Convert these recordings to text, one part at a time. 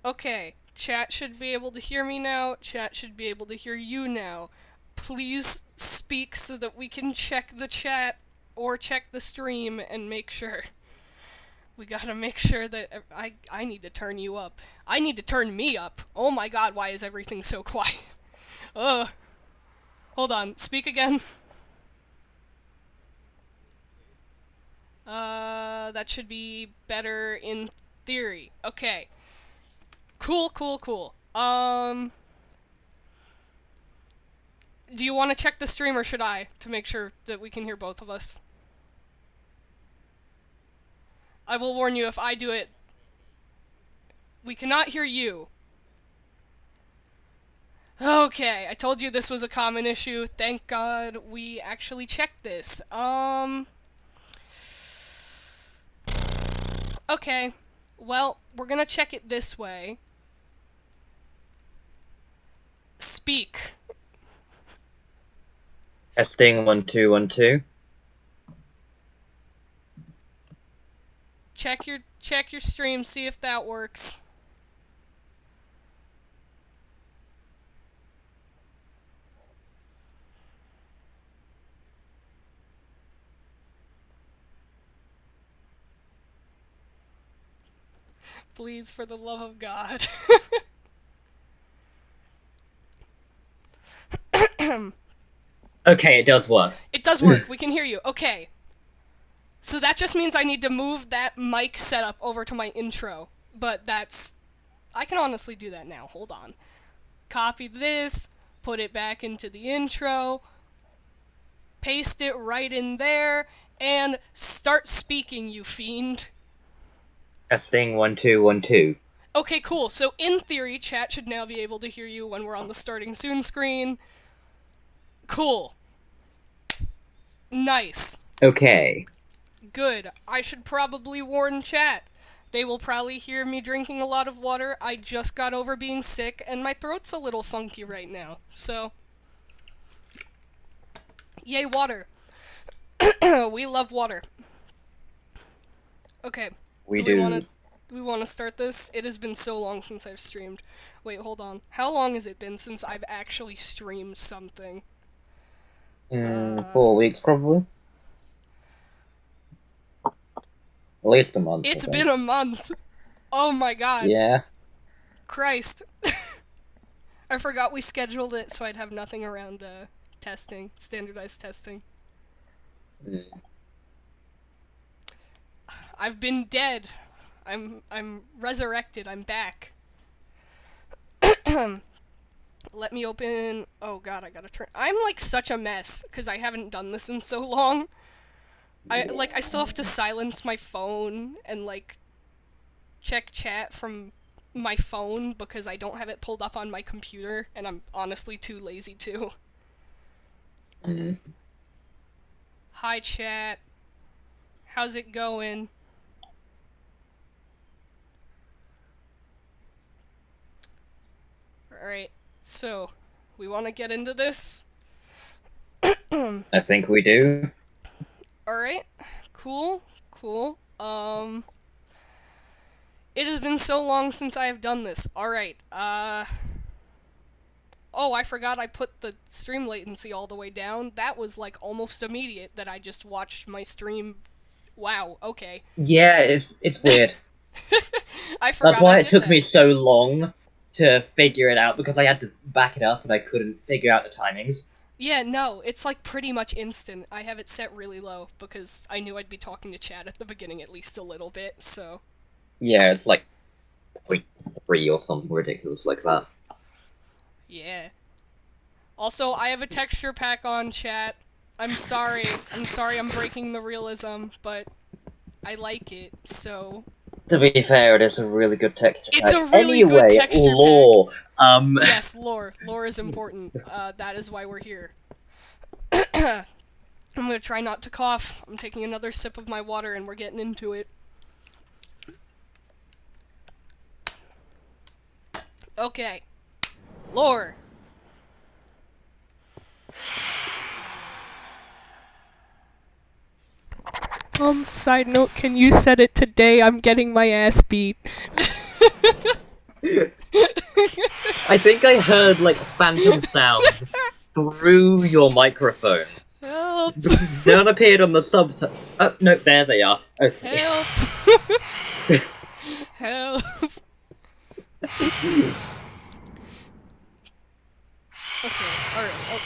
Okay, chat should be able to hear me now. Chat should be able to hear you now. Please speak so that we can check the chat or check the stream and make sure. We gotta make sure that I need to turn you up. I need to turn me up. Oh my god, why is everything so quiet? Ugh. Hold on, speak again. That should be better in theory. Okay. Cool, cool, cool. Do you want to check the stream or should I? To make sure that we can hear both of us. I will warn you if I do it. We cannot hear you. Okay, I told you this was a common issue. Thank God we actually checked this. Okay. Well, we're gonna check it this way. Speak. Testing 1 2 1 2. Check your stream, see if that works. Please, for the love of God. Okay, it does work. It does work. We can hear you. Okay. So that just means I need to move that mic setup over to my intro. But that's... I can honestly do that now. Hold on. Copy this, put it back into the intro, paste it right in there, and start speaking, you fiend. Testing 1 2 1 2. Okay, cool. So in theory, chat should now be able to hear you when we're on the starting soon screen. Cool. Nice. Okay. Good. I should probably warn chat. They will probably hear me drinking a lot of water. I just got over being sick, and my throat's a little funky right now. So, yay, water. We love water. Okay. We do. We want to start this? It has been so long since I've streamed. Wait, hold on. How long has it been since I've actually streamed something? 4 weeks, probably. At least a month. It's been a month. Oh my god. Yeah. Christ. I forgot we scheduled it so I'd have nothing around testing, standardized testing. I've been dead. I'm resurrected. I'm back. Let me open... Oh god, I gotta turn... I'm like such a mess, because I haven't done this in so long. I still have to silence my phone and, like, check chat from my phone because I don't have it pulled up on my computer, and I'm honestly too lazy to. Hi, chat. How's it going? Alright, so, we want to get into this? I think we do. Alright, cool, cool. It has been so long since I have done this. Alright, oh, I forgot I put the stream latency all the way down. That was, like, almost immediate that I just watched my stream. Wow, okay. Yeah, it's weird. I forgot That's why I it did took that. me so long to figure it out, because I had to back it up and I couldn't figure out the timings. Yeah, no, it's like pretty much instant. I have it set really low because I knew I'd be talking to chat at the beginning at least a little bit, so... Yeah, it's like 0.3 or something ridiculous like that. Yeah. Also, I have a texture pack on, chat. I'm sorry I'm breaking the realism, but I like it, so... To be fair, it is a really good texture pack. It's a really good texture lore. Yes, lore. Lore is important. That is why we're here. I'm gonna try not to cough. I'm taking another sip of my water and we're getting into it. Okay. Lore. Side note, can you set it today? I'm getting my ass beat. I think I heard like phantom sounds through your microphone Help! because none appeared on the subtitle. Oh no, there they are. Okay. Help! Help! Okay, alright. Oh,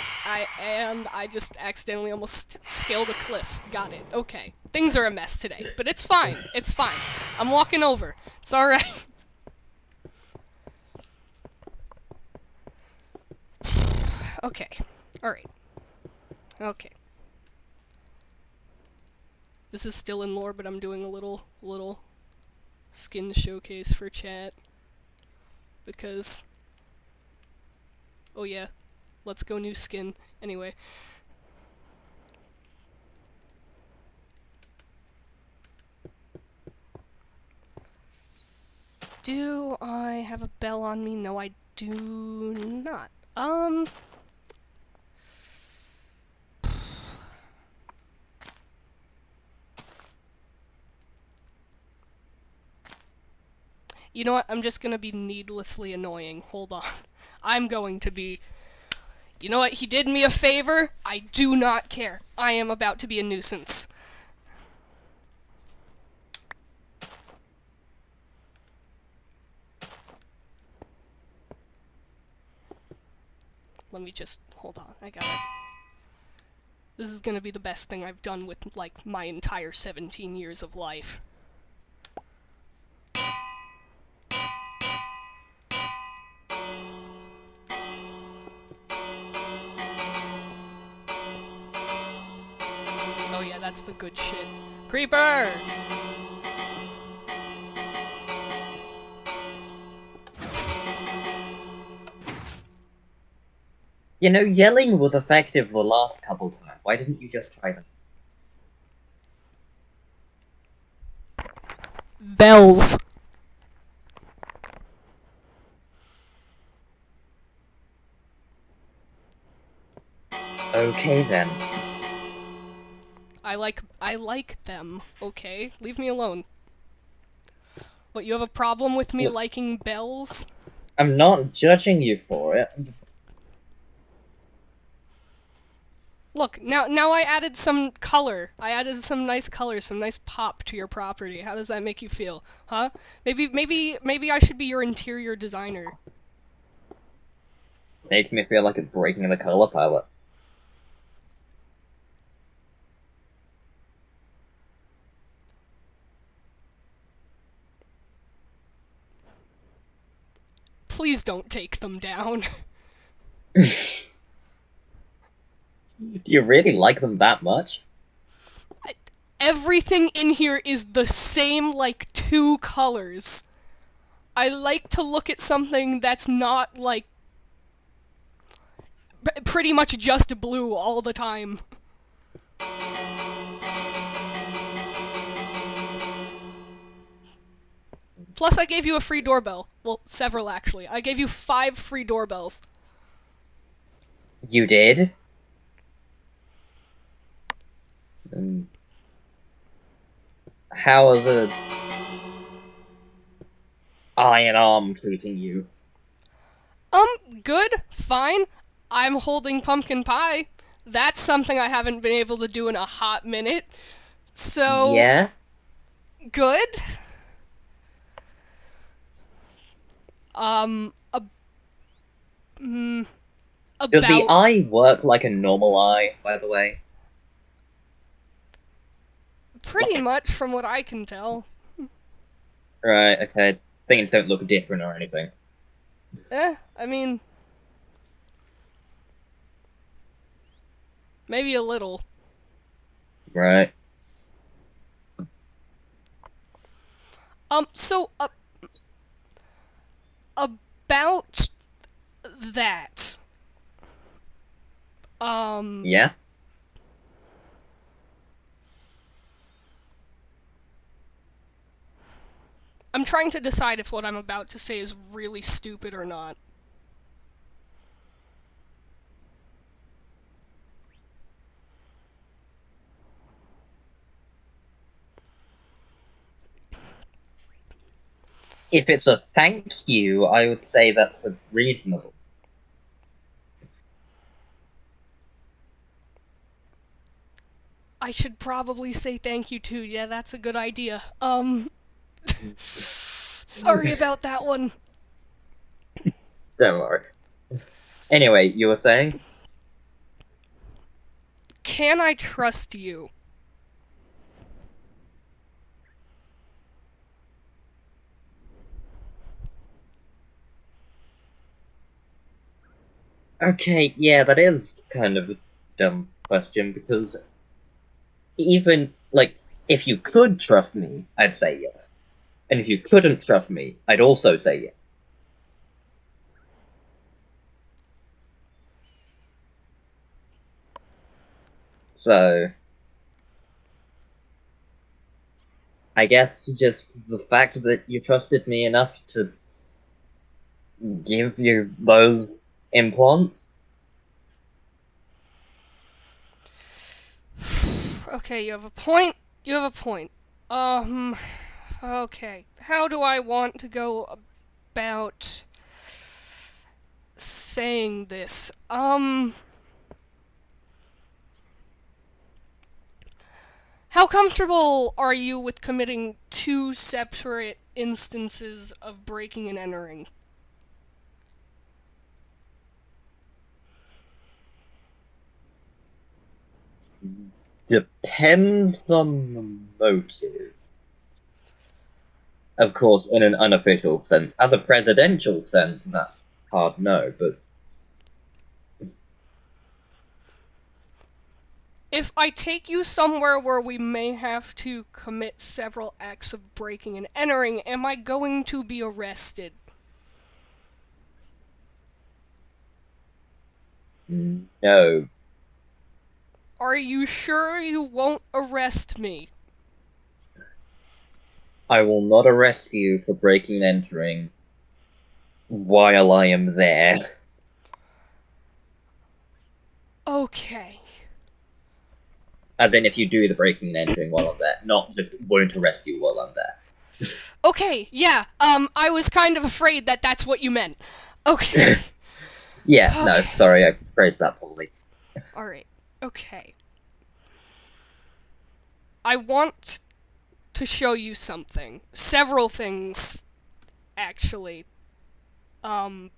I just accidentally almost scaled a cliff. Got it. Okay. Things are a mess today, but it's fine. It's fine. I'm walking over. It's alright. Okay. Alright. Okay. This is still in lore, but I'm doing a little skin showcase for chat. Because... Oh yeah. Let's go new skin. Anyway. Do I have a bell on me? No, I do not. You know what? I'm just gonna be needlessly annoying. Hold on. I'm going to be... You know what? He did me a favor. I do not care. I am about to be a nuisance. Let me just... Hold on. I got it. This is gonna be the best thing I've done with, like, my entire 17 years of life. Oh yeah, that's the good shit. Creeper! You know, yelling was effective the last couple times. Why didn't you just try them? Bells. Okay then. I like them, okay? Leave me alone. What, you have a problem with me Look, liking bells? I'm not judging you for it. I'm just... Look, now I added some color. I added some nice color, some nice pop to your property. How does that make you feel? Huh? Maybe I should be your interior designer. Makes me feel like it's breaking the color palette. Please don't take them down. Do you really like them that much? Everything in here is the same, like, two colors. I like to look at something that's not, like, pretty much just blue all the time. Plus, I gave you a free doorbell. Well, several, actually. I gave you 5 free doorbells. You did? Um, how are the Iron Arm treating you? Good. Fine. I'm holding pumpkin pie. That's something I haven't been able to do in a hot minute. So, Yeah? good. Does the About eye work like a normal eye, by the way? pretty Like, much from what I can tell. right, okay. Things don't look different or anything. I mean, maybe a little. Right. So, about that. Yeah? I'm trying to decide if what I'm about to say is really stupid or not. If it's a thank you, I would say that's reasonable. I should probably say thank you too. Yeah, that's a good idea. Sorry about that one. Don't worry. Anyway, you were saying? Can I trust you? Okay, yeah, that is kind of a dumb question because even, like, if you could trust me, I'd say yes. And if you couldn't trust me, I'd also say yes. So, I guess just the fact that you trusted me enough to give you those implants. Okay, you have a point. You have a point. Okay. How do I want to go about saying this? How comfortable are you with committing two separate instances of breaking and entering? Depends on the motive. Of course, in an unofficial sense. As a presidential sense, that's hard no, but If I take you somewhere where we may have to commit several acts of breaking and entering, am I going to be arrested? no. Are you sure you won't arrest me? I will not arrest you for breaking and entering while I am there. Okay. As in, if you do the breaking and entering while I'm there, not just won't arrest you while I'm there. Okay, yeah, I was kind of afraid that that's what you meant. Okay. Yeah, no, Okay. sorry, I phrased that poorly. Alright, okay. I want to show you something. Several things, actually. I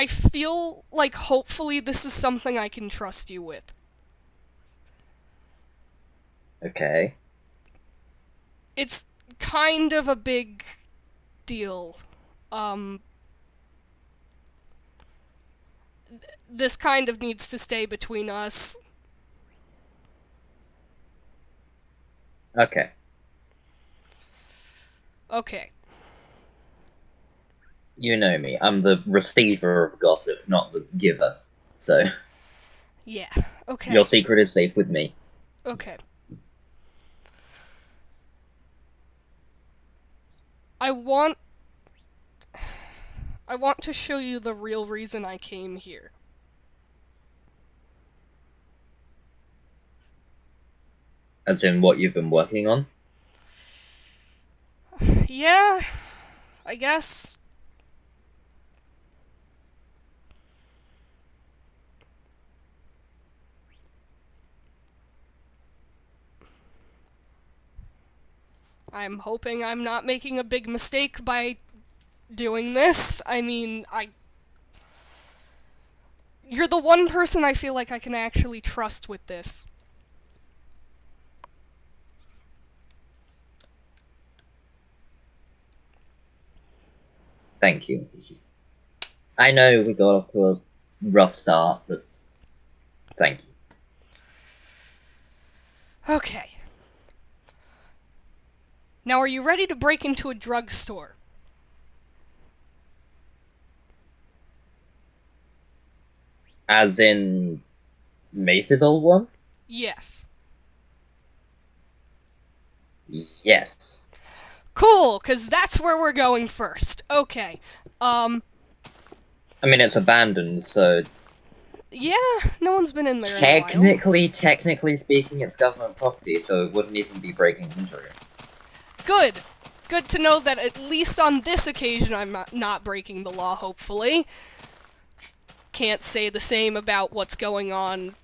feel like hopefully this is something I can trust you with. Okay. It's kind of a big deal. Um, this kind of needs to stay between us. Okay. Okay. You know me. I'm the receiver of gossip, not the giver. So, Yeah. Okay. your secret is safe with me. Okay. I want I want to show you the real reason I came here. As in what you've been working on? Yeah, I guess. I'm hoping I'm not making a big mistake by doing this. I mean, you're the one person I feel like I can actually trust with this. Thank you. I know we got off to a rough start, but thank you. Okay. Now, are you ready to break into a drugstore? As in Mace's old one? Yes. Yes. Cool, because that's where we're going first. Okay. I mean, it's abandoned, so Yeah, no one's been in there in a while. technically speaking, it's government property, so it wouldn't even be breaking into it. Good. good to know that at least on this occasion I'm not breaking the law, hopefully. Can't say the same about what's going on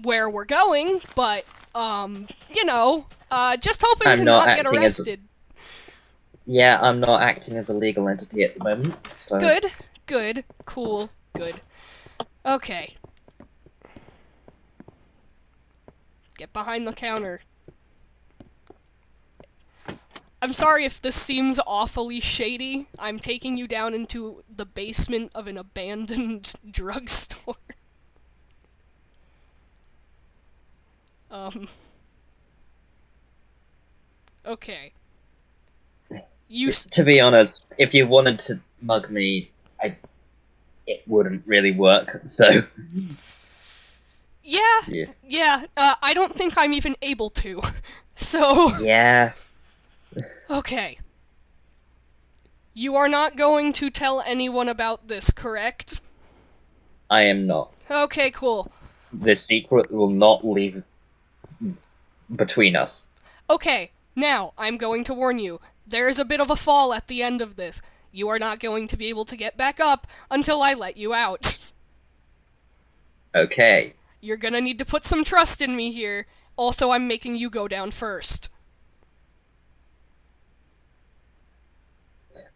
where we're going, but, you know, just hoping I'm to not not get acting as arrested. Yeah, I'm not acting as a legal entity at the moment, so... Good, good, cool, good. Okay. Get behind the counter. I'm sorry if this seems awfully shady. I'm taking you down into the basement of an abandoned drugstore. Okay. To be honest, if you wanted to mug me, it wouldn't really work, so... Yeah, I don't think I'm even able to. So... Yeah. Okay. You are not going to tell anyone about this, correct? I am not. Okay, cool. The secret will not leave between us. Okay, now, I'm going to warn you. There is a bit of a fall at the end of this. You are not going to be able to get back up until I let you out. Okay. You're gonna need to put some trust in me here. Also, I'm making you go down first.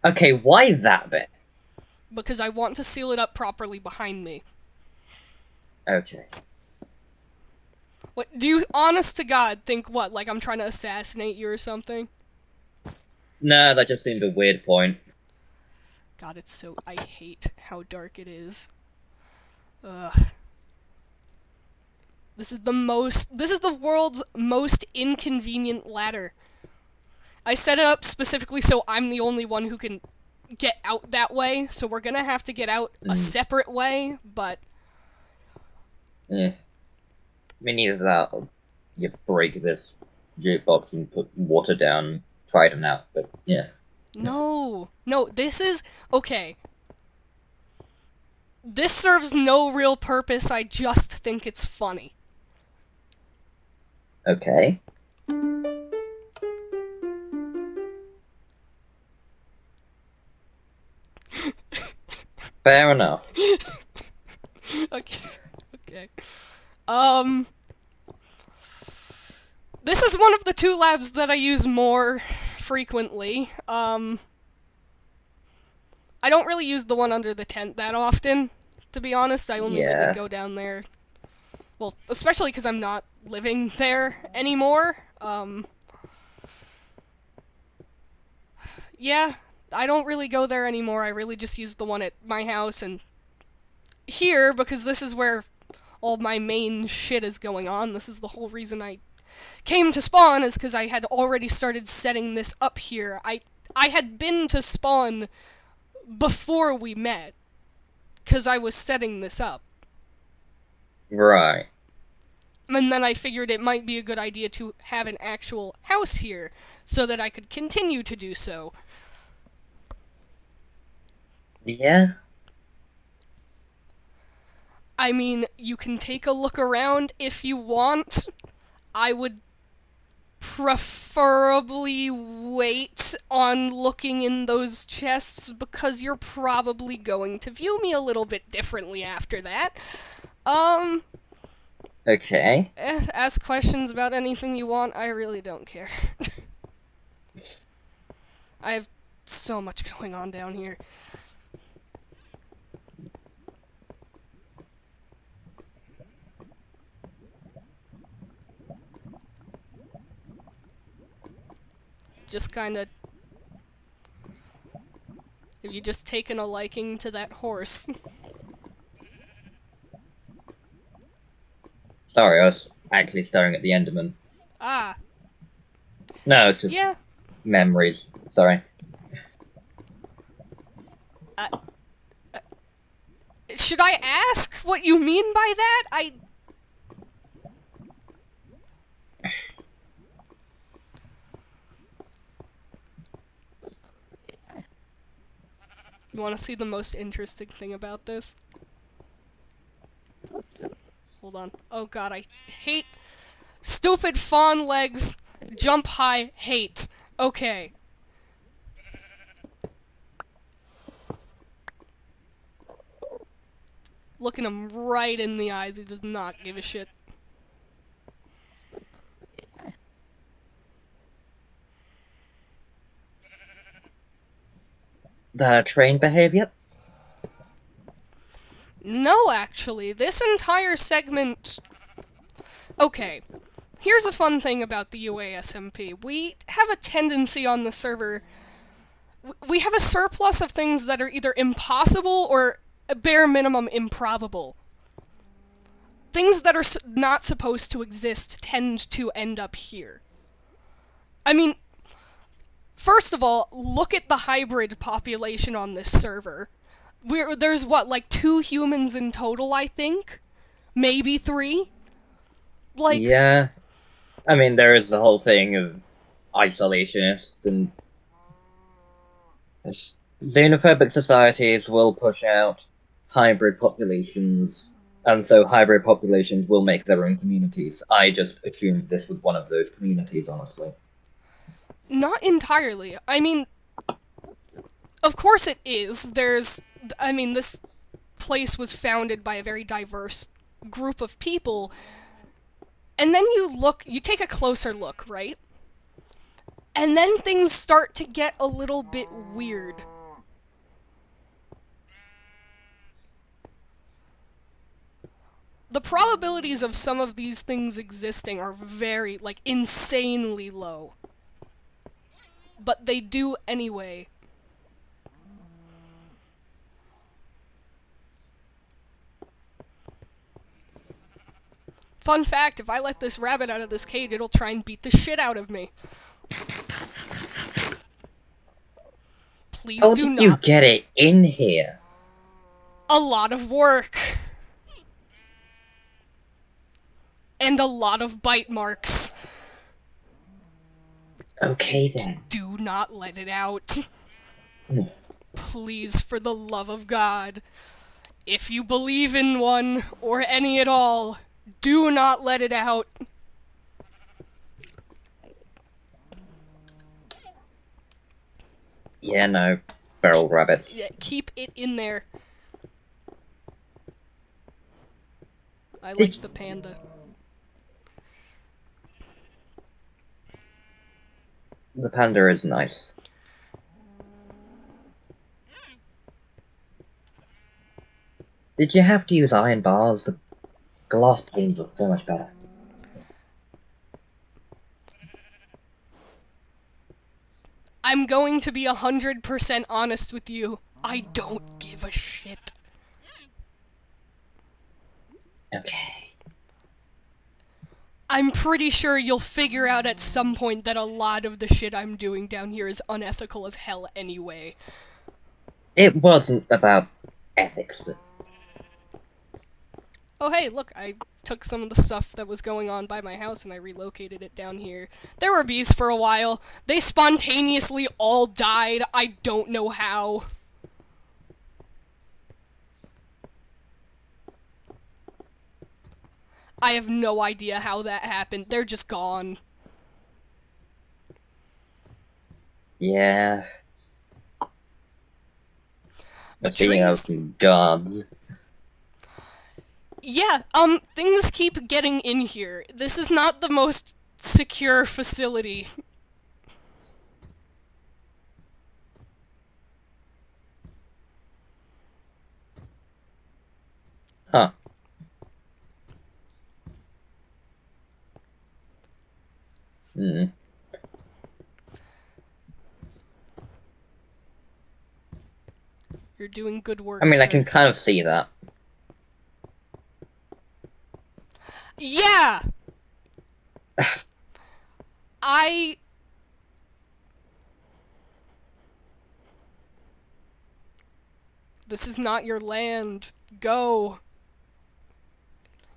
Okay, why that bit? Because I want to seal it up properly behind me. Okay. What, do you, honest to God, think what, like I'm trying to assassinate you or something? No, that just seemed a weird point. God, it's so, I hate how dark it is. Ugh. This is the world's most inconvenient ladder. I set it up specifically so I'm the only one who can get out that way, so we're gonna have to get out a separate way, but... Yeah. I mean, either that or you break this jukebox and put water down, try it out, but yeah. No, this is... Okay. This serves no real purpose, I just think it's funny. Okay. Fair enough. Okay. This is one of the two labs that I use more frequently. I don't really use the one under the tent that often, to be honest. I only really go down there. Well, especially because I'm not living there anymore. Yeah, I don't really go there anymore. I really just use the one at my house and here, because this is where all my main shit is going on. This is the whole reason I came to spawn, is because I had already started setting this up here. I had been to spawn before we met, because I was setting this up. Right. And then I figured it might be a good idea to have an actual house here, so that I could continue to do so. Yeah. I mean, you can take a look around if you want. I would preferably wait on looking in those chests, because you're probably going to view me a little bit differently after that. Okay. Ask questions about anything you want, I really don't care. I have so much going on down here. Just kinda... Have you just taken a liking to that horse? Sorry, I was actually staring at the Enderman. Ah. No, it's just memories. Sorry. Should I ask what you mean by that? You want to see the most interesting thing about this? Hold on. Oh god, I hate... Stupid fawn legs, jump high, hate. Okay. Looking him right in the eyes. He does not give a shit. The train behavior? No, actually. This entire segment... Okay. Here's a fun thing about the UA SMP. We have a tendency on the server... We have a surplus of things that are either impossible or, at bare minimum, improbable. Things that are not supposed to exist tend to end up here. I mean, first of all, look at the hybrid population on this server. There's what, like 2 humans in total, I think? Maybe 3? Like... Yeah. I mean, there is the whole thing of isolationists and xenophobic societies will push out hybrid populations, and so hybrid populations will make their own communities. I just assumed this was one of those communities, honestly. Not entirely. I mean, of course it is. This place was founded by a very diverse group of people, and then you take a closer look, right? And then things start to get a little bit weird. The probabilities of some of these things existing are very, like, insanely low. But they do anyway. Fun fact, if I let this rabbit out of this cage, it'll try and beat the shit out of me. Please How do did not. you get it in here? A lot of work. And a lot of bite marks. Okay then. Do not let it out. Please, for the love of God. If you believe in one, or any at all, do not let it out. Yeah, no. Feral rabbits. Yeah, keep it in there. I like the panda. The panda is nice. Did you have to use iron bars? The glass panes were so much better. I'm going to be 100% honest with you. I don't give a shit. Okay. I'm pretty sure you'll figure out at some point that a lot of the shit I'm doing down here is unethical as hell anyway. It wasn't about ethics, but... Oh hey, look, I took some of the stuff that was going on by my house and I relocated it down here. There were bees for a while. They spontaneously all died. I don't know how. I have no idea how that happened. They're just gone. Yeah. But Speaking trees... of gone. Yeah, things keep getting in here. This is not the most secure facility. Huh. Hmm. You're doing good work, I mean, sir. I can kind of see that. Yeah! This is not your land. Go.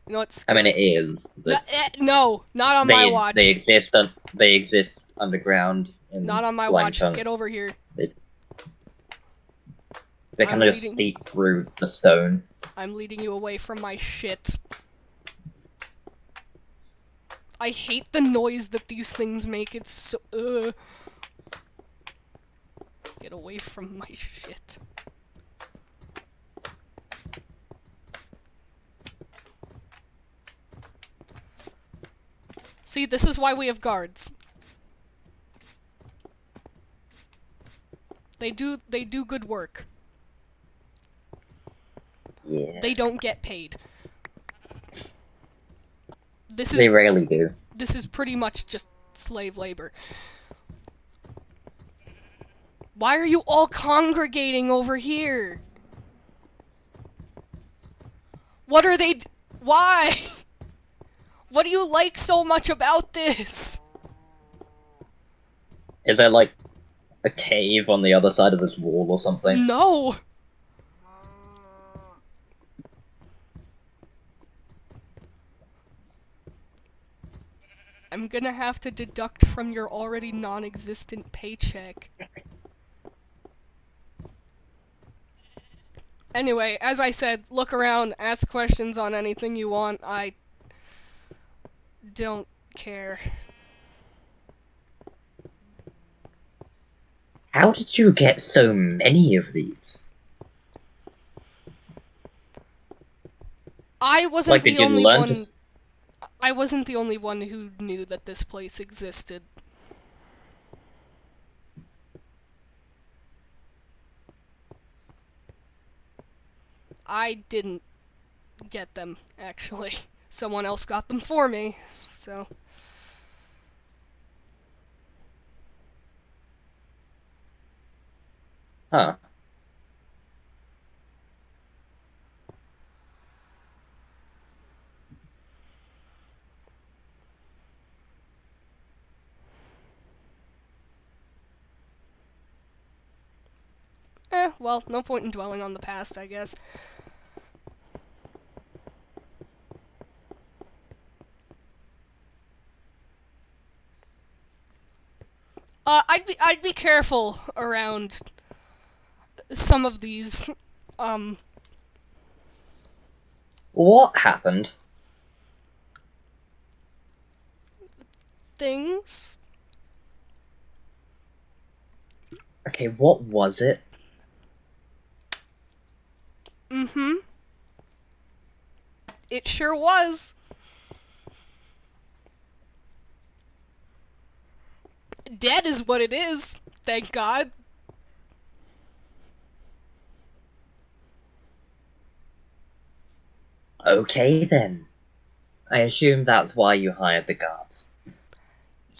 You know what's... I mean, it is. But no, not on my watch. They exist. They exist underground. In Not on my watch. Blankton. Get over here. They kind of just seep through the stone. I'm leading you away from my shit. I hate the noise that these things make. It's so... Get away from my shit. See, this is why we have guards. They do good work. Yeah. They don't get paid. They rarely do. This is pretty much just slave labor. Why are you all congregating over here? What are they why? What do you like so much about this? Is there, like, a cave on the other side of this wall or something? No. I'm gonna have to deduct from your already non-existent paycheck. Anyway, as I said, look around, ask questions on anything you want. I don't care. How did you get so many of these? I wasn't Like, the did you only learn one. to... I wasn't the only one who knew that this place existed. I didn't get them, actually. Someone else got them for me, so... Huh. Well, no point in dwelling on the past, I guess. I'd be careful around some of these, What happened? things. Okay, what was it? Mm-hmm. It sure was. Dead is what it is, thank God. Okay, then. I assume that's why you hired the guards.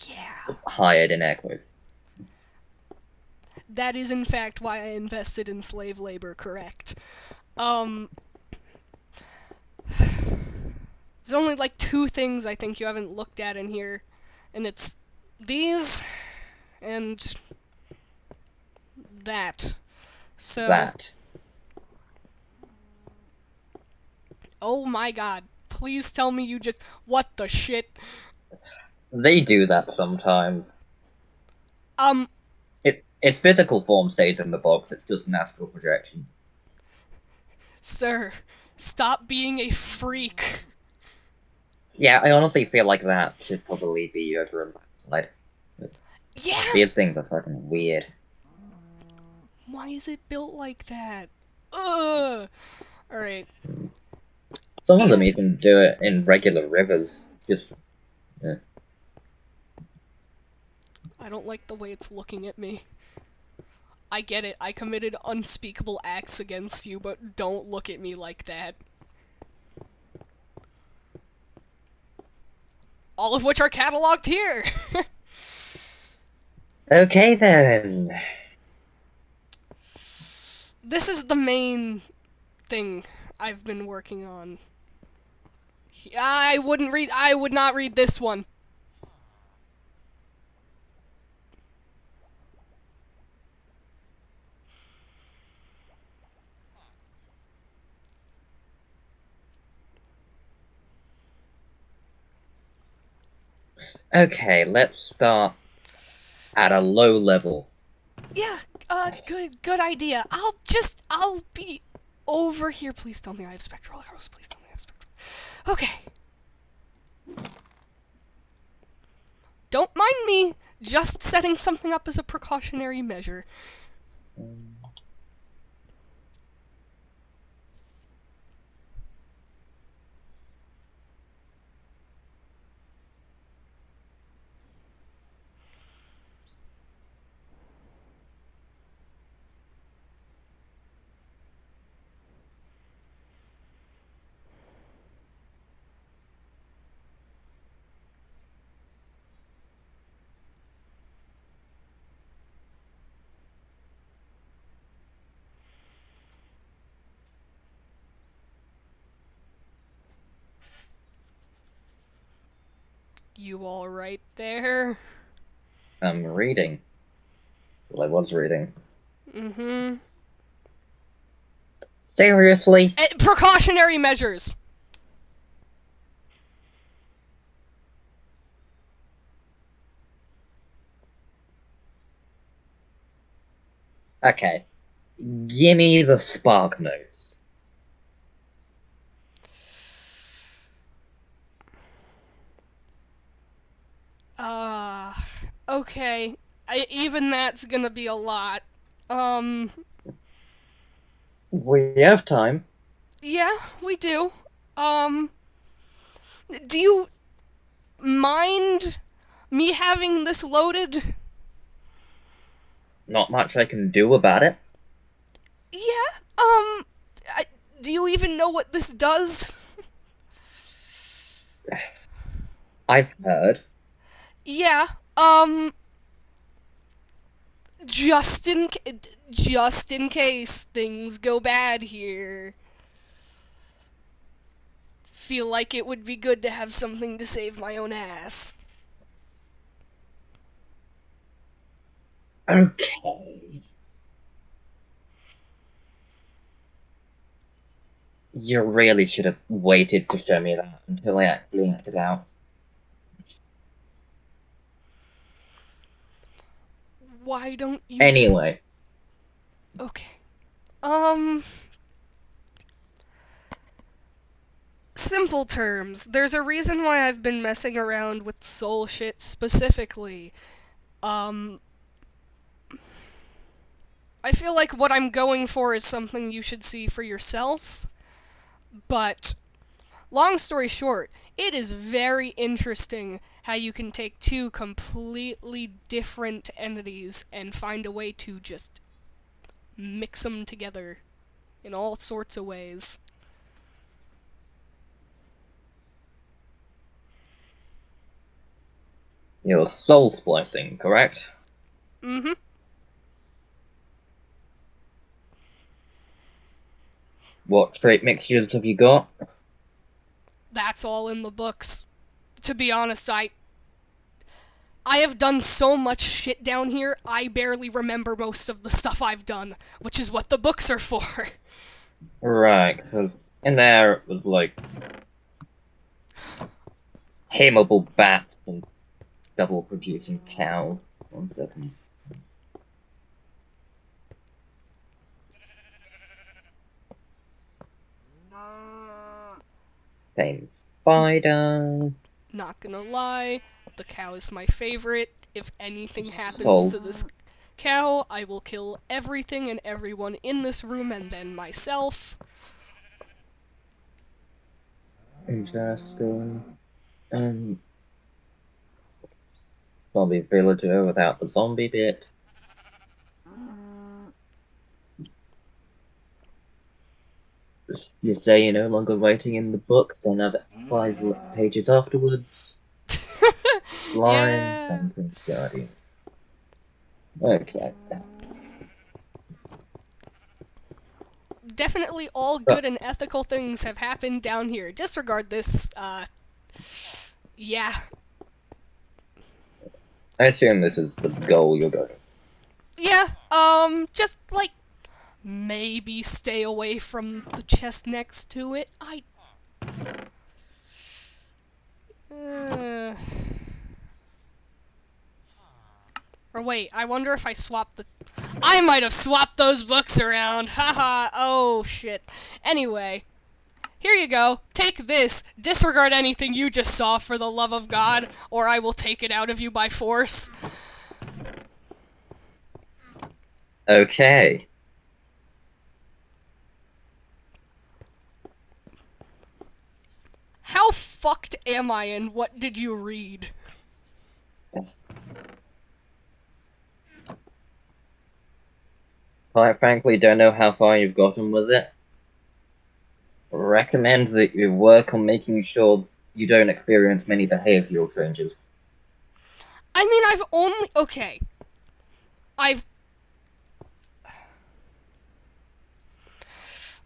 Yeah. Hired in air quotes. That is in fact why I invested in slave labor, correct. There's only like 2 things I think you haven't looked at in here, and it's these and that. So, That. oh my god, please tell me you just, what the shit? They do that sometimes. Its physical form stays in the box, it's just an astral projection. Sir, stop being a freak. Yeah, I honestly feel like that should probably be over in that side. Yeah! These things are fucking weird. Why is it built like that? Ugh! Alright. Some of them even do it in regular rivers. Just... yeah. I don't like the way it's looking at me. I get it, I committed unspeakable acts against you, but don't look at me like that. All of which are cataloged here! Okay then. This is the main thing I've been working on. I would not read this one. Okay, let's start at a low level. Yeah, good idea. I'll be over here. Please tell me I have spectral arrows. Please tell me I have spectral. Okay. Don't mind me, just setting something up as a precautionary measure. You all right there? I'm reading. Well, I was reading. Mm-hmm. Seriously? Precautionary measures! Okay. Gimme the spark notes. Uh, okay. Even that's gonna be a lot. Um, We have time. yeah, we do. Um, do you mind me having this loaded? Not much I can do about it. Yeah, I, do you even know what this does? I've heard. Yeah, just just in case things go bad here. Feel like it would be good to have something to save my own ass. Okay. You really should have waited to show me that until I actually acted out. Why don't you just... Anyway, Okay. Um, simple terms. There's a reason why I've been messing around with soul shit specifically. Um, I feel like what I'm going for is something you should see for yourself, but long story short, it is very interesting how you can take two completely different entities and find a way to just mix them together in all sorts of ways. you're soul splicing, correct? Mm-hmm. What trait mixtures have you got? That's all in the books. To be honest, I have done so much shit down here, I barely remember most of the stuff I've done, which is what the books are for. Right, because in there it was like tameable bats and double producing cows. 1 second. Same spider. Not gonna lie, the cow is my favorite. If anything happens Soul. to this cow, I will kill everything and everyone in this room and then myself. Interesting. Zombie villager without the zombie bit. You say you're no longer writing in the book, then another 5 pages afterwards. Blind Yeah. sentence guardian. Okay. Definitely all But good and ethical things have happened down here. Disregard this, yeah. I assume this is the goal you're going. Yeah, just like maybe stay away from the chest next to it. Uh, or wait, I wonder if I swapped the... I might have swapped those books around. Haha, oh shit. Anyway, here you go. Take this. Disregard anything you just saw for the love of God, or I will take it out of you by force. Okay. How fucked am I and what did you read? Quite frankly, don't know how far you've gotten with it. Recommend that you work on making sure you don't experience many behavioral changes. I mean, I've only... Okay. I've...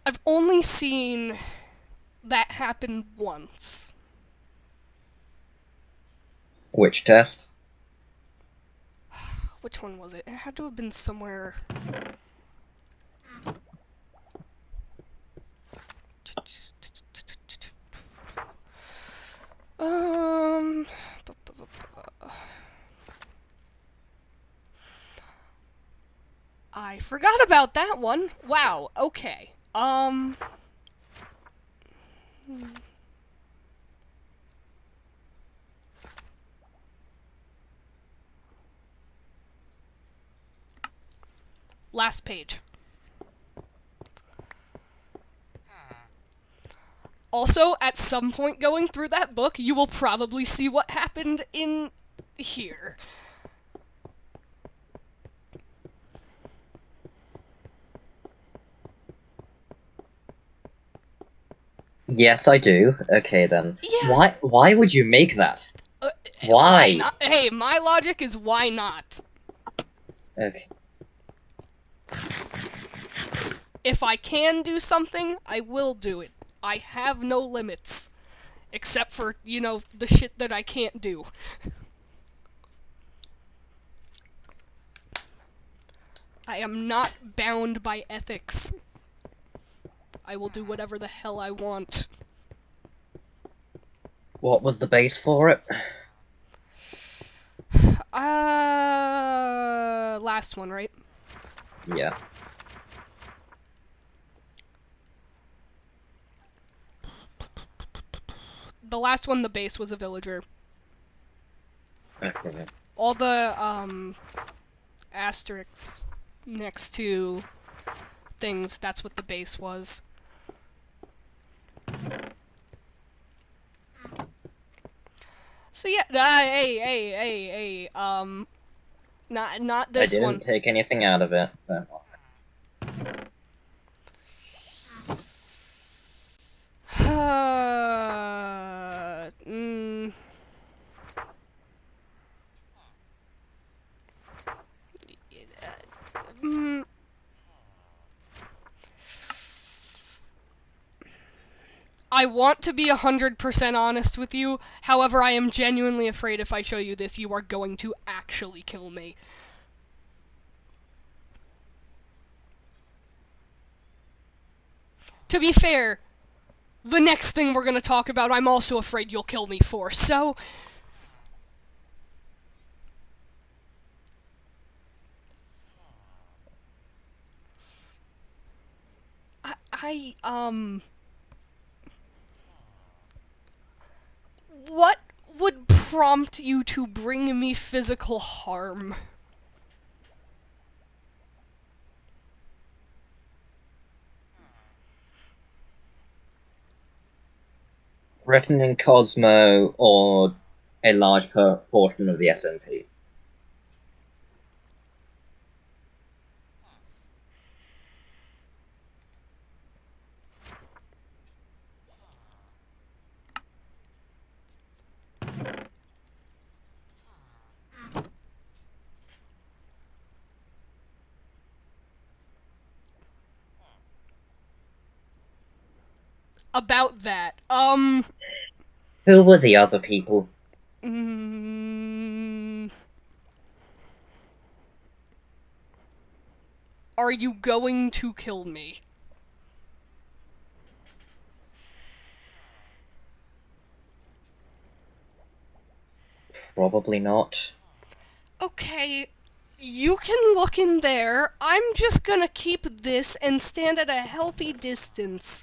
I've only seen that happen once. Which test? Which one was it? It had to have been somewhere. Um. I forgot about that one. Wow. Okay. Last page. Also, at some point going through that book, you will probably see what happened in here. Yes, I do. Okay then. Yeah. Why would you make that? Why Why? not? Hey, my logic is why not? Okay. If I can do something, I will do it. I have no limits. Except for, the shit that I can't do. I am not bound by ethics. I will do whatever the hell I want. What was the base for it? Last one, right? Yeah. The last one, the base was a villager. Okay. All the, asterisks next to things, that's what the base was. So yeah, hey, not I this one. didn't take anything out of it. But... I want to be 100% honest with you, however, I am genuinely afraid if I show you this, you are going to actually kill me. To be fair, the next thing we're gonna talk about, I'm also afraid you'll kill me for, so... What would prompt you to bring me physical harm? Threatening Cosmo or a large portion of the SMP. About that, Who were the other people? Are you going to kill me? Probably not. Okay, you can look in there. I'm just gonna keep this and stand at a healthy distance.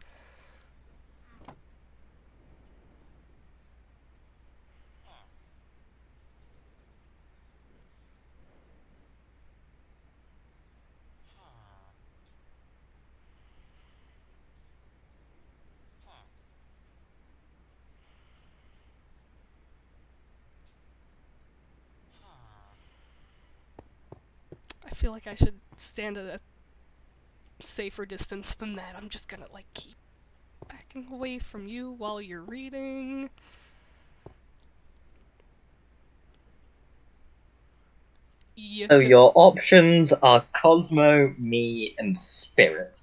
I feel like I should stand at a safer distance than that. I'm just gonna, keep backing away from you while you're reading. So your options are Cosmo, me, and Spirit.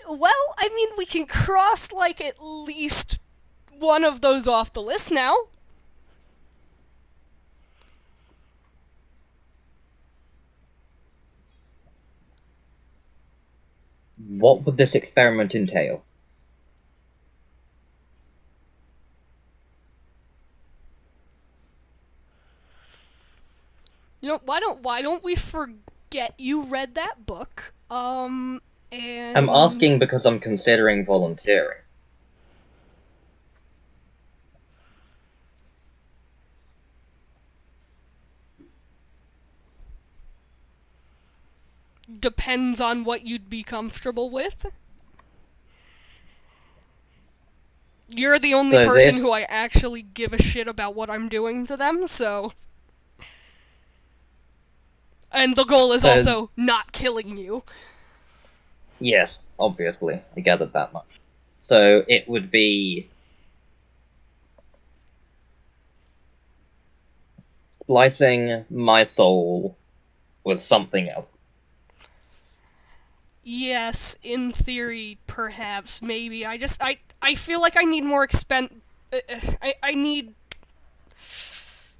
Well, I mean, we can cross, at least one of those off the list now. What would this experiment entail? You know, why don't we forget you read that book? And I'm asking because I'm considering volunteering. depends on what you'd be comfortable with. You're the only So person this, who I actually give a shit about what I'm doing to them, so. And the goal is so also not killing you. yes, obviously, I gathered that much. So it would be slicing my soul with something else. Yes, in theory, perhaps, maybe. I feel like I need more I need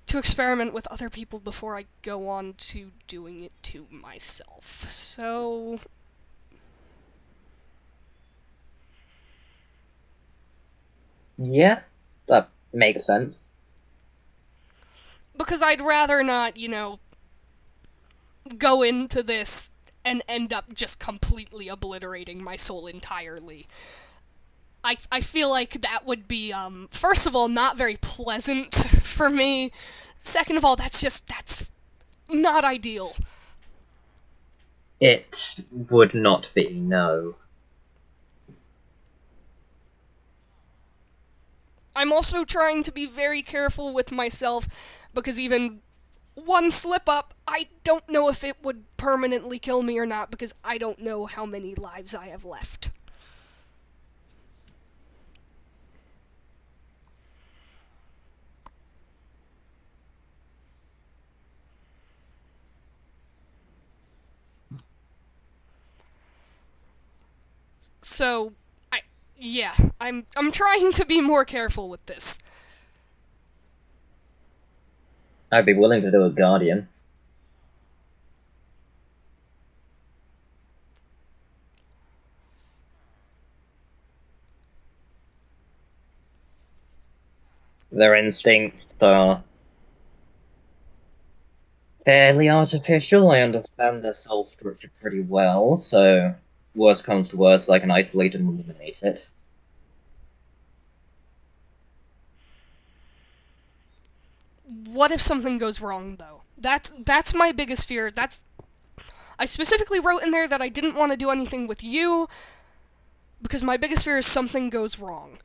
to experiment with other people before I go on to doing it to myself. So. Yeah, that makes sense. Because I'd rather not, go into this and end up just completely obliterating my soul entirely. I feel like that would be, first of all, not very pleasant for me. Second of all, that's not ideal. It would not be, no. I'm also trying to be very careful with myself because even one slip up, I don't know if it would permanently kill me or not because I don't know how many lives I have left. So, yeah, I'm trying to be more careful with this. I'd be willing to do a guardian. Their instincts are fairly artificial. I understand their soul structure pretty well, so worst comes to worst, I can isolate and eliminate it. What if something goes wrong though? That's my biggest fear. I specifically wrote in there that I didn't want to do anything with you because my biggest fear is something goes wrong.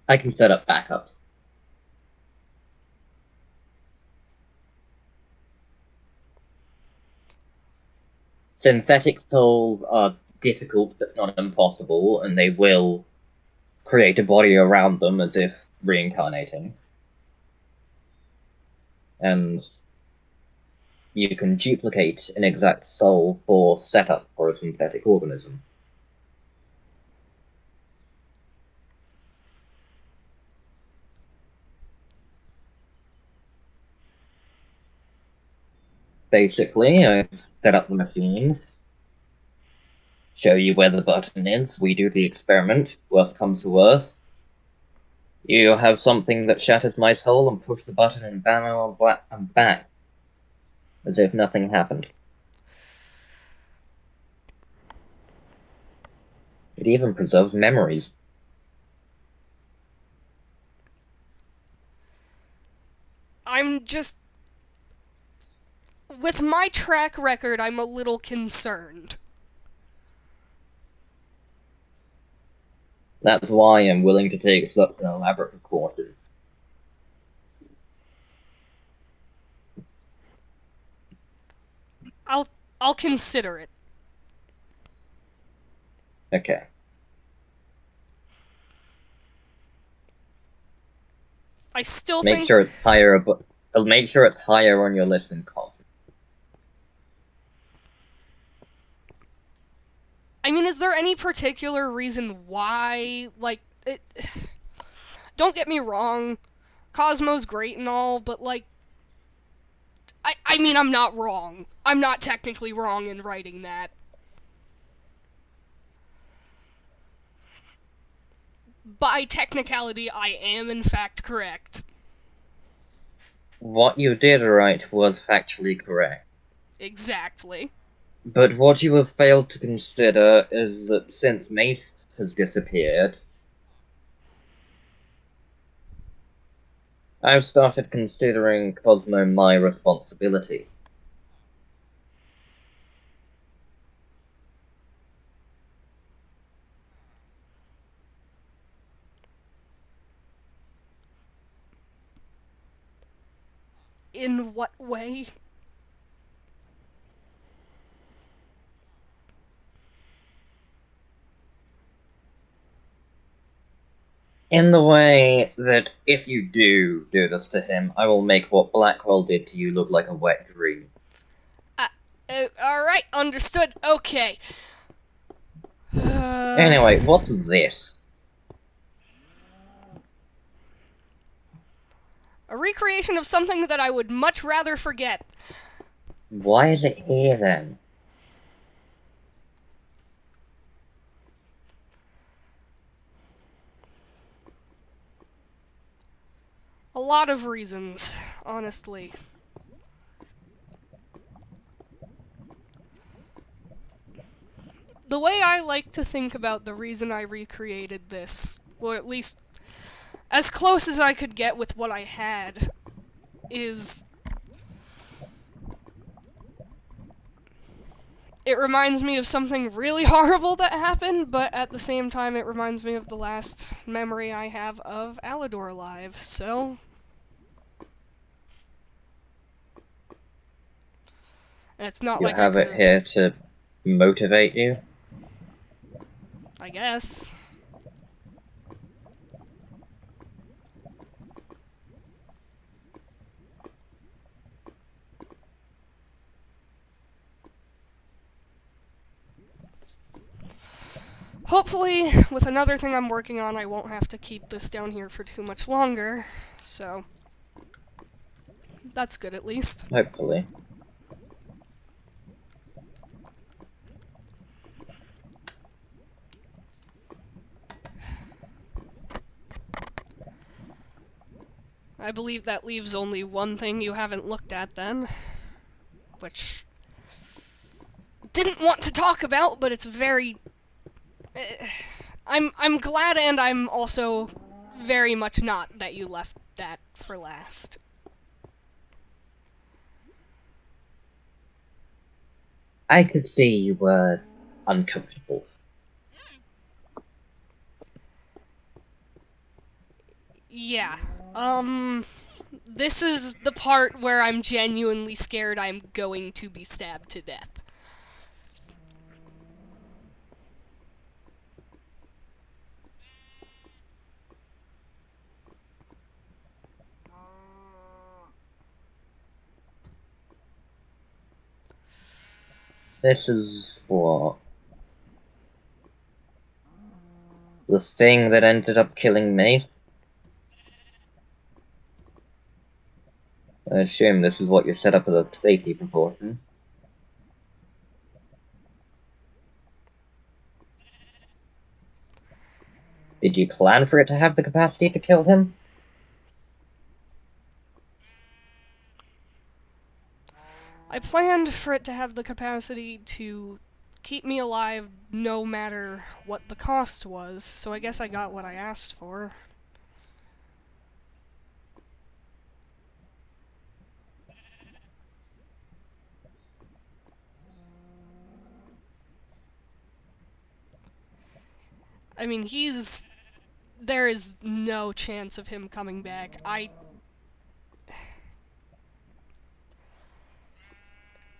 I can set up backups. Synthetic souls are difficult but not impossible, and they will create a body around them as if reincarnating. And you can duplicate an exact soul for setup for a synthetic organism. Basically, I've set up the machine, show you where the button is, we do the experiment, worst comes to worst. You have something that shatters my soul and push the button and bam, I'm back. As if nothing happened. It even preserves memories. I'm just with my track record, I'm a little concerned. That's why I'm willing to take such an elaborate precaution. I'll I'll consider it. Okay. I still Make think sure it's higher make sure it's higher on your list than cost. I mean, is there any particular reason why, like, don't get me wrong, Cosmo's great and all, but, like, I mean, I'm not wrong. I'm not technically wrong in writing that. By technicality, I am in fact correct. What you did write was factually correct. Exactly. But what you have failed to consider is that since Mace has disappeared, I've started considering Cosmo my responsibility. In what way? In the way that if you do this to him, I will make what Blackwell did to you look like a wet dream. Alright, understood. Okay. Anyway, what's this? A recreation of something that I would much rather forget. Why is it here then? A lot of reasons, honestly. The way I like to think about the reason I recreated this, or at least as close as I could get with what I had, is it reminds me of something really horrible that happened, but at the same time it reminds me of the last memory I have of Alador alive, so... And it's not You like I have could it here to motivate you? I guess. Hopefully, with another thing I'm working on, I won't have to keep this down here for too much longer, so... That's good, at least. Hopefully. I believe that leaves only one thing you haven't looked at then, which... Didn't want to talk about, but it's very... I'm glad and I'm also very much not that you left that for last. I could see you were uncomfortable. Yeah. This is the part where I'm genuinely scared I'm going to be stabbed to death. This is what? The thing that ended up killing me? I assume this is what you set up as a safety precaution. Did you plan for it to have the capacity to kill him? I planned for it to have the capacity to keep me alive no matter what the cost was, so I guess I got what I asked for. I mean, there is no chance of him coming back.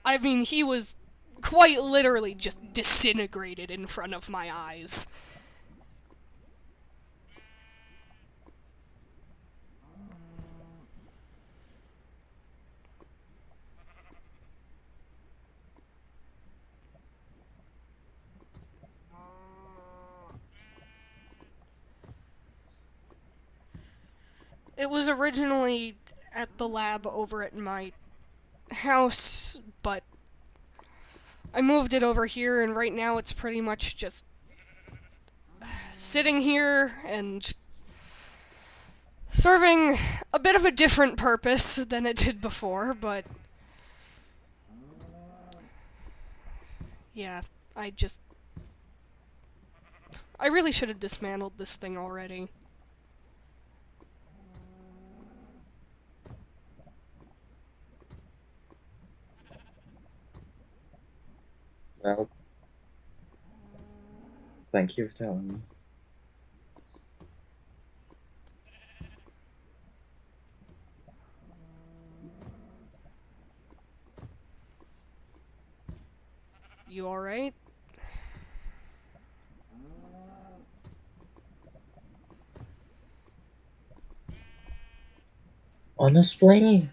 I mean, he was quite literally just disintegrated in front of my eyes. it was originally at the lab over at my house, but I moved it over here, and right now it's pretty much just sitting here and serving a bit of a different purpose than it did before, but yeah, I really should have dismantled this thing already. Well, thank you for telling me. You alright? Honestly,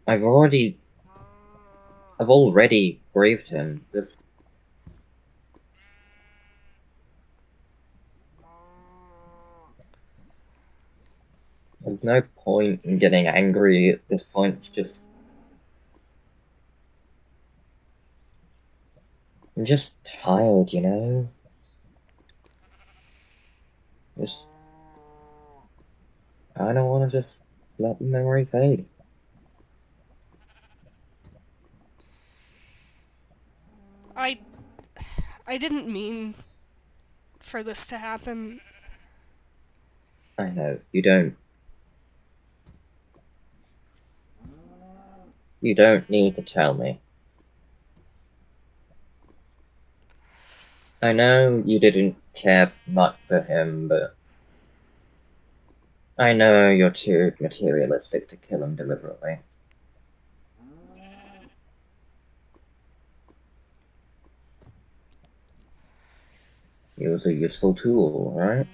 I've already grieved him. There's no point in getting angry at this point. I'm just tired, you know? Just, I don't want to just let the memory fade. I I didn't mean for this to happen. I know, you don't need to tell me. I know you didn't care much for him, but I know you're too materialistic to kill him deliberately. He was a useful tool, right?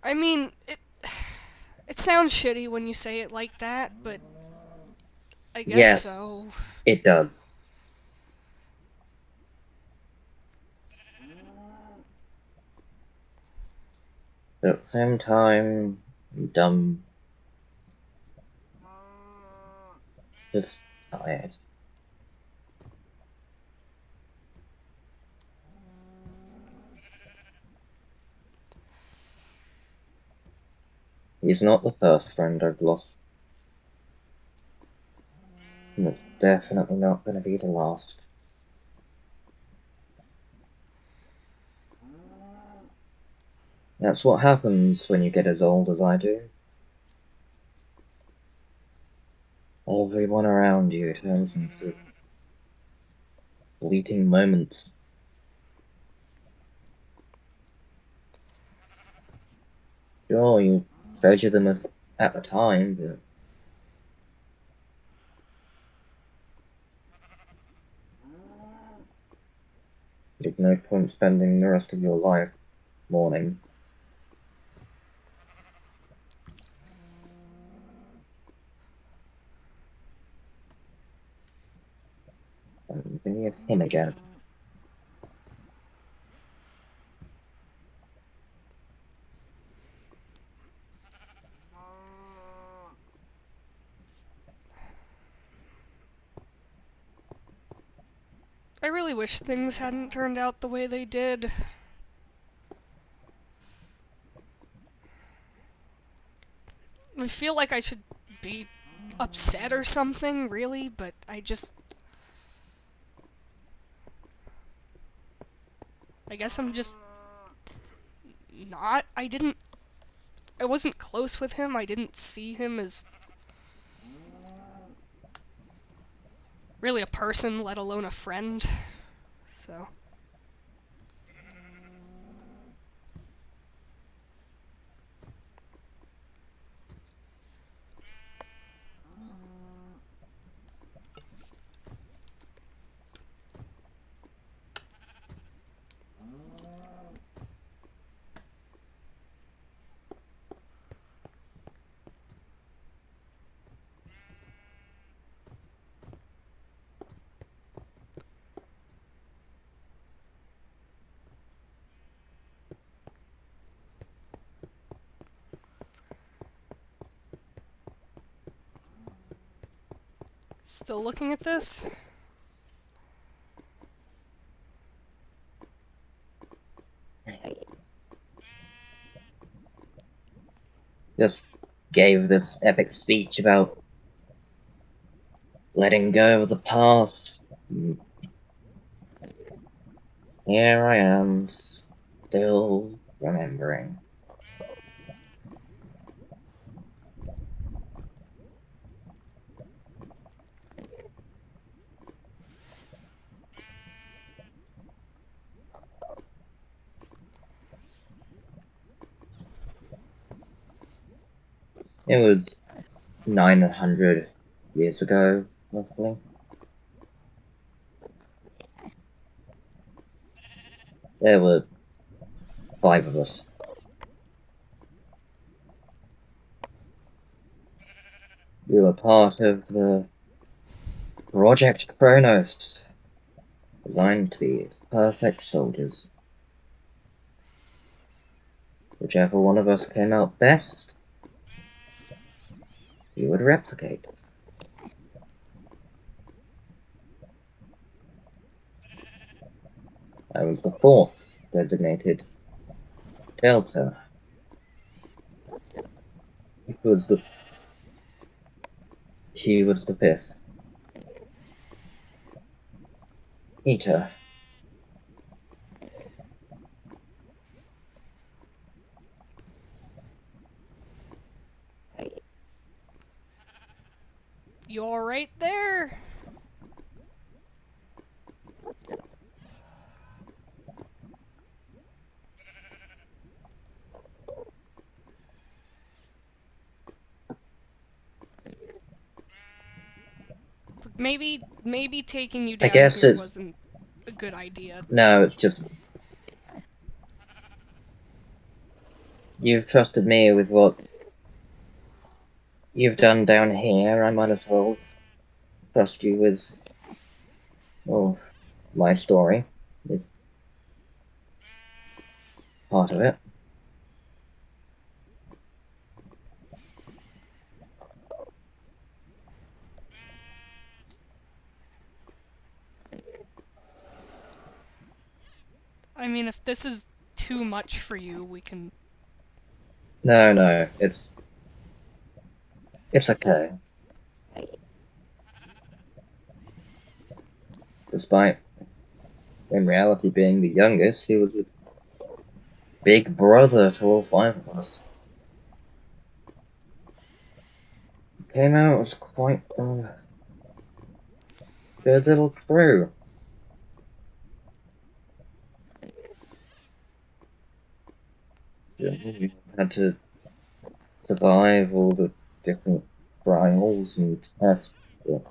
I mean, it sounds shitty when you say it like that, but I guess Yes, so. it does. But at the same time, I'm dumb. Just tired. He's not the first friend I've lost. And it's definitely not going to be the last. That's what happens when you get as old as I do. Everyone around you turns into fleeting moments. Sure, you treasure them at the time, but there's no point spending the rest of your life mourning. I'm thinking of him again. I really wish things hadn't turned out the way they did. I feel like I should be upset or something, really, but I guess I'm just not. I wasn't close with him. I didn't see him as really a person, let alone a friend. So. Still looking at this? Just gave this epic speech about letting go of the past. Here I am, still remembering. It was 900 years ago, roughly. There were 5 of us. We were part of the Project Kronos, designed to be perfect soldiers. Whichever one of us came out best, we would replicate. I was the 4th designated Delta. She was the 5th. Eta. You're right there. Maybe taking you I down guess here it's... wasn't a good idea. No, it's just... You've trusted me with what you've done down here. I might as well trust you with... well, my story. It's part of it. I mean, if this is too much for you, we can... No, it's okay. Despite, in reality, being the youngest, he was a big brother to all 5 of us. He came out as quite a good little crew. We had to survive all the different trials and tests. But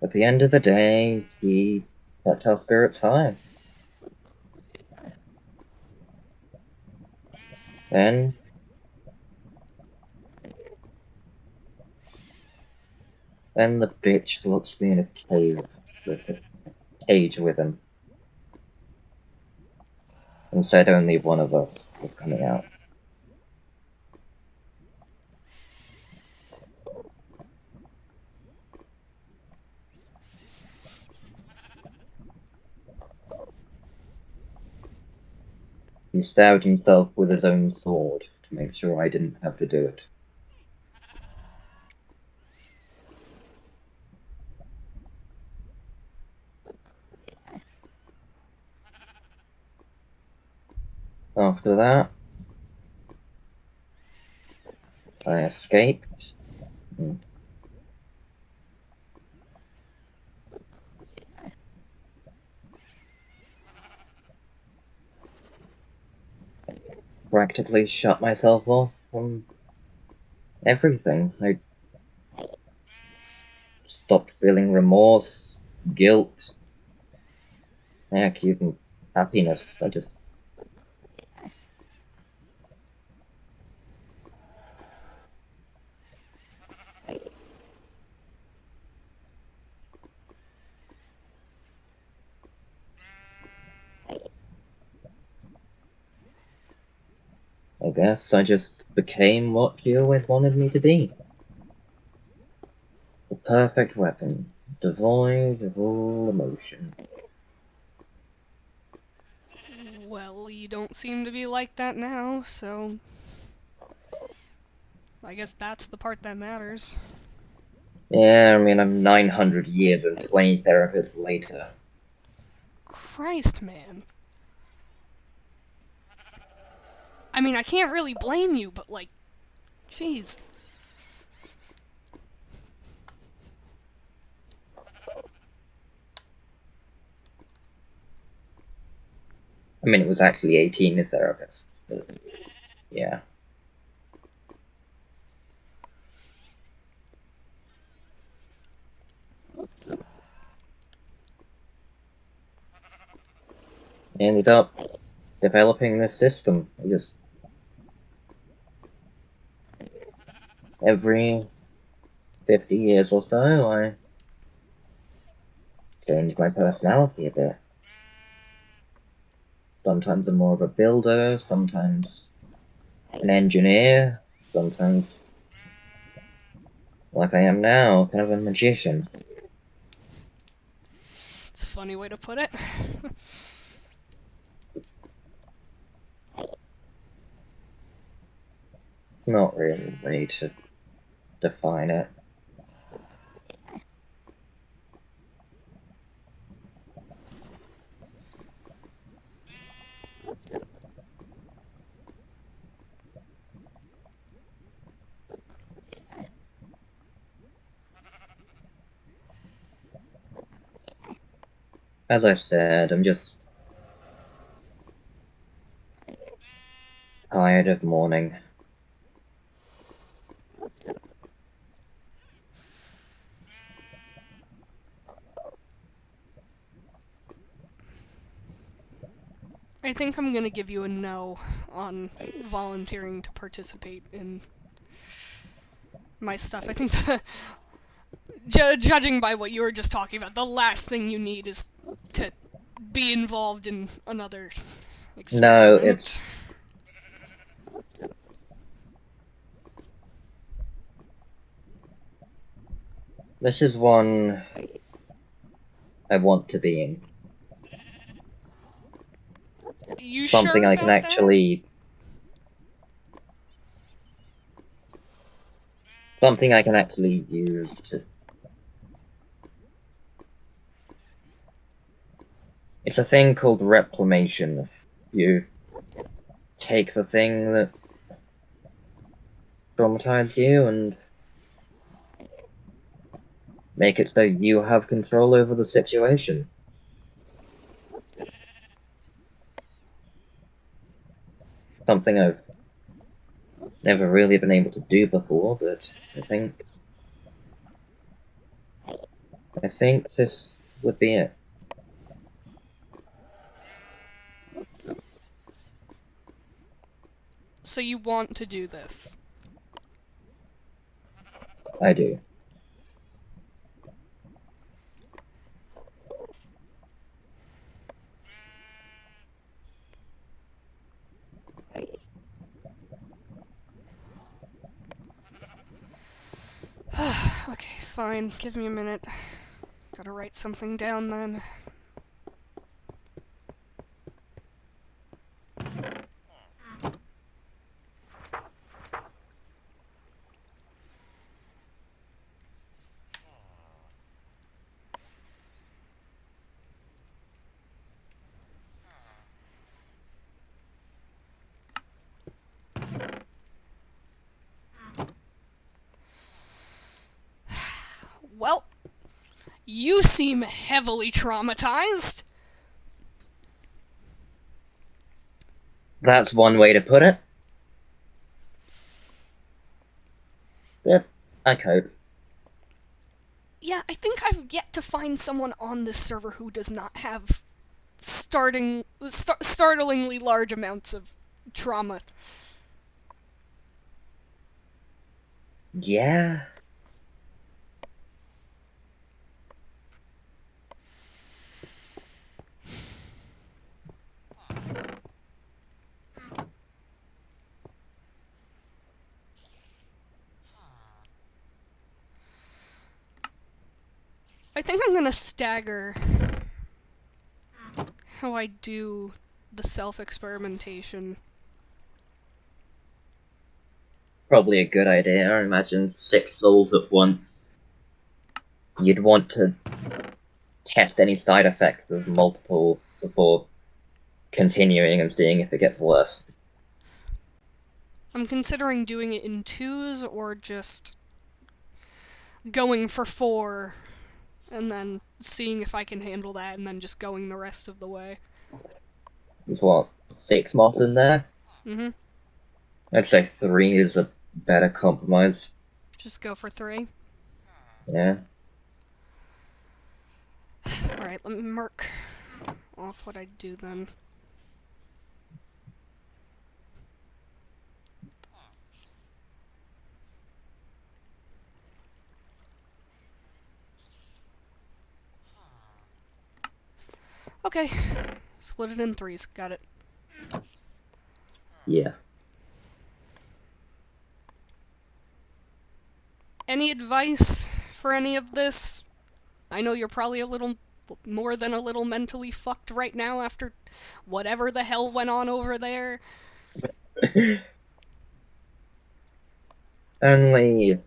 at the end of the day, he kept our spirits high. Then the bitch locks me in a cage with him, and said only one of us was coming out. He stabbed himself with his own sword to make sure I didn't have to do it. After that, I escaped. And practically shut myself off from everything. I stopped feeling remorse, guilt, heck, even happiness. I guess I just became what you always wanted me to be. perfect weapon, devoid of all emotion. Well, you don't seem to be like that now, so I guess that's the part that matters. Yeah, I mean, I'm 900 years and 20 therapists later. Christ, man. I mean, I can't really blame you, but like, jeez. I mean, it was actually 18 therapists, but yeah. I ended up developing this system. Just every 50 years or so, I changed my personality a bit. Sometimes I'm more of a builder, sometimes an engineer, sometimes, like I am now, kind of a magician. It's a funny way to put it. Not really a way to define it. As I said, I'm just tired of mourning. I think I'm gonna give you a no on volunteering to participate in my stuff. I think judging by what you were just talking about, the last thing you need is to be involved in another No, experiment. this is one I want to be in. You Something sure I can about that? actually use to. It's a thing called reclamation. You take the thing that traumatized you and make it so you have control over the situation. Something I've never really been able to do before, but I think this would be it. So you want to do this? I do. Okay, fine. Give me a minute. Gotta write something down then. Well, you seem heavily traumatized. That's one way to put it. But I cope. Yeah, I think I've yet to find someone on this server who does not have startlingly large amounts of trauma. Yeah. I think I'm gonna stagger how I do the self-experimentation. Probably a good idea. I imagine 6 souls at once. You'd want to test any side effects of multiple before continuing and seeing if it gets worse. I'm considering doing it in 2s or just going for 4 and then seeing if I can handle that and then just going the rest of the way. There's what, 6 mobs in there? Mm-hmm. I'd say 3 is a better compromise. Just go for 3. Yeah. Alright, let me mark off what I do then. Okay, split it in 3s, got it. Yeah. Any advice for any of this? I know you're probably a little more than a little mentally fucked right now after whatever the hell went on over there. Only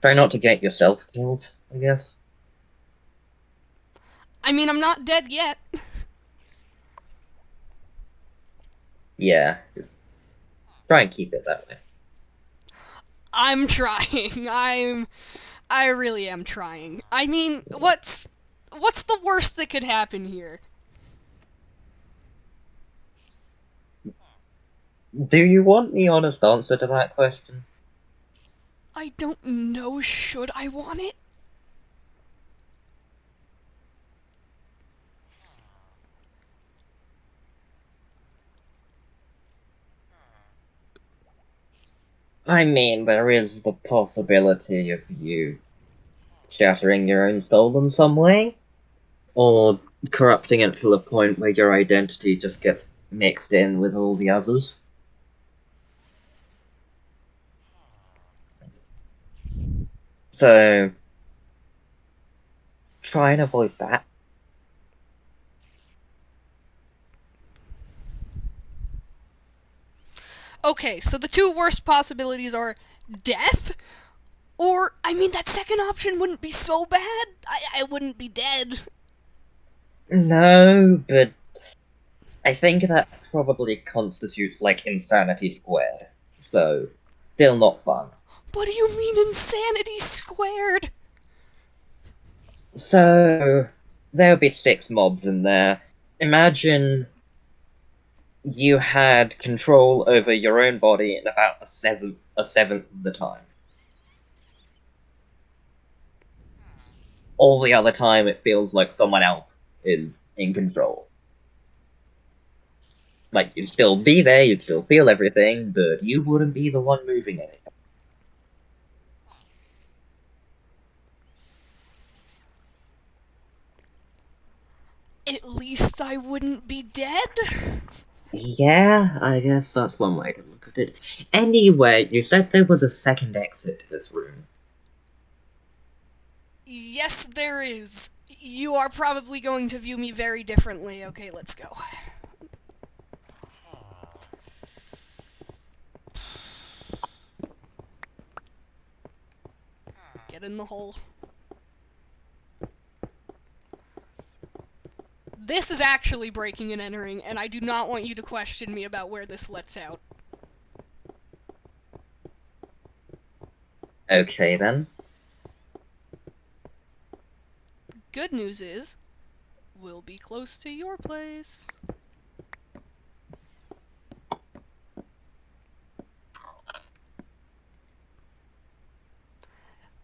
try not to get yourself killed, I guess. I mean, I'm not dead yet. Yeah. Try and keep it that way. I'm trying. I really am trying. I mean, what's the worst that could happen here? Do you want the honest answer to that question? I don't know. Should I want it? I mean, there is the possibility of you shattering your own soul in some way, or corrupting it to the point where your identity just gets mixed in with all the others. So, try and avoid that. Okay, so the 2 worst possibilities are death, or, I mean, that second option wouldn't be so bad. I wouldn't be dead. No, but I think that probably constitutes like insanity squared. So, still not fun. What do you mean insanity squared? So, there'll be 6 mobs in there. Imagine you had control over your own body in about a seventh of the time. All the other time, it feels like someone else is in control. Like, you'd still be there, you'd still feel everything, but you wouldn't be the one moving it. At least I wouldn't be dead? Yeah, I guess that's one way to look at it. Anyway, you said there was a second exit to this room. Yes, there is. You are probably going to view me very differently. Okay, let's go. Get in the hole. This is actually breaking and entering, and I do not want you to question me about where this lets out. Okay, then. Good news is, we'll be close to your place.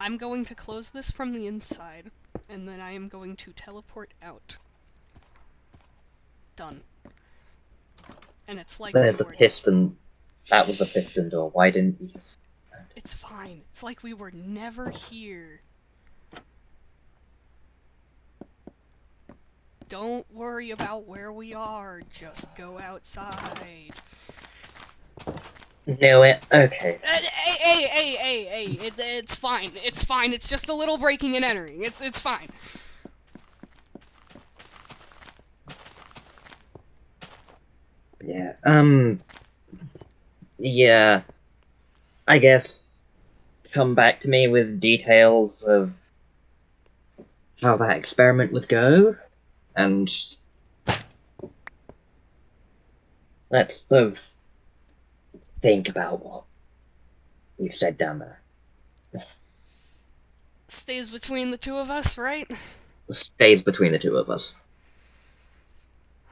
I'm going to close this from the inside, and then I am going to teleport out. Done. And it's like There's a we were... piston. That was a piston door. Why didn't you just... It's fine. It's like we were never here. Don't worry about where we are. Just go outside. Knew it. Okay. Hey, it's fine. It's fine. It's just a little breaking and entering. It's fine. Yeah. Yeah. I guess come back to me with details of how that experiment would go, and let's both think about what you've said down there. Stays between the two of us, right? Stays between the two of us.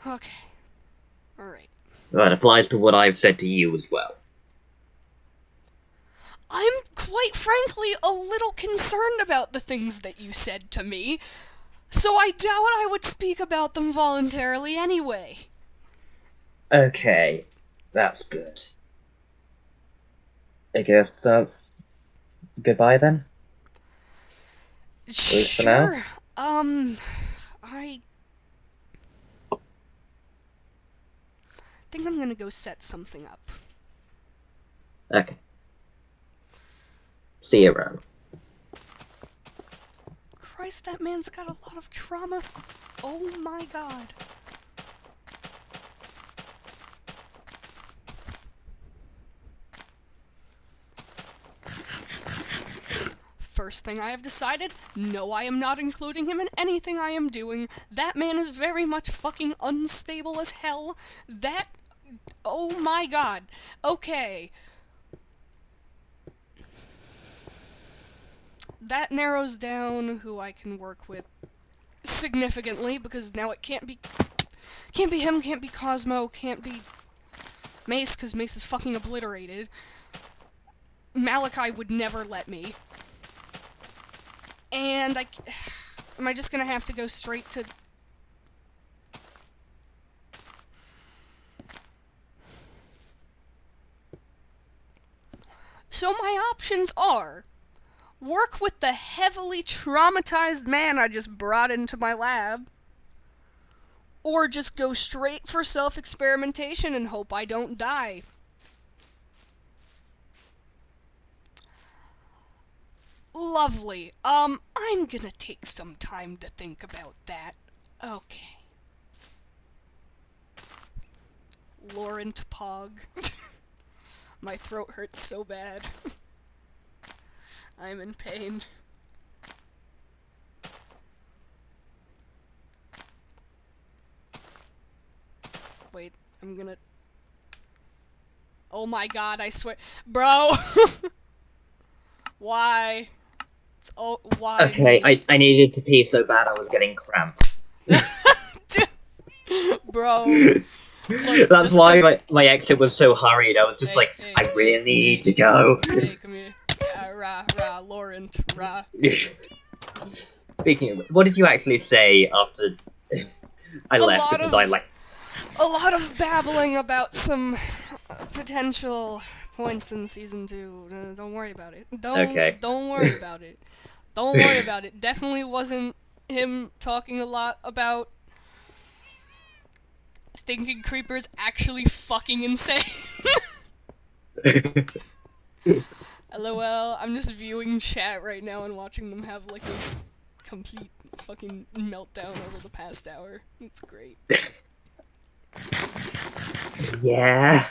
Okay. Alright. That applies to what I've said to you as well. I'm quite frankly a little concerned about the things that you said to me, so I doubt I would speak about them voluntarily anyway. Okay, that's good. I guess that's goodbye then? At least for now? Sure. I think I'm gonna go set something up. Okay. See you around. Christ, that man's got a lot of trauma. Oh my god. First thing I have decided, no, I am not including him in anything I am doing. That man is very much fucking unstable as hell. That... oh my god. Okay. That narrows down who I can work with significantly, because now it can't be him, can't be Cosmo, can't be Mace, because Mace is fucking obliterated. Malachi would never let me. And am I just gonna have to go straight to... So my options are... work with the heavily traumatized man I just brought into my lab, or just go straight for self-experimentation and hope I don't die. Lovely. I'm gonna take some time to think about that. Okay. Laurent Pog. My throat hurts so bad. I'm in pain. Wait, I'm gonna... oh my god, I swear... bro! Why? Why Okay, me? I needed to pee so bad I was getting cramped. Bro. Look, That's just why 'cause... my exit was so hurried. I was just hey, like, hey, I hey, really hey, need to go. hey, come here. Laurent, rah. Speaking of, what did you actually say after I A left? lot Because I of... like, a lot of babbling about some potential points in season 2. Don't worry about it. okay. Don't worry about it. Don't worry about it. Definitely wasn't him talking a lot about thinking Creeper's actually fucking insane. LOL, I'm just viewing chat right now and watching them have like a complete fucking meltdown over the past hour. It's great. Yeah.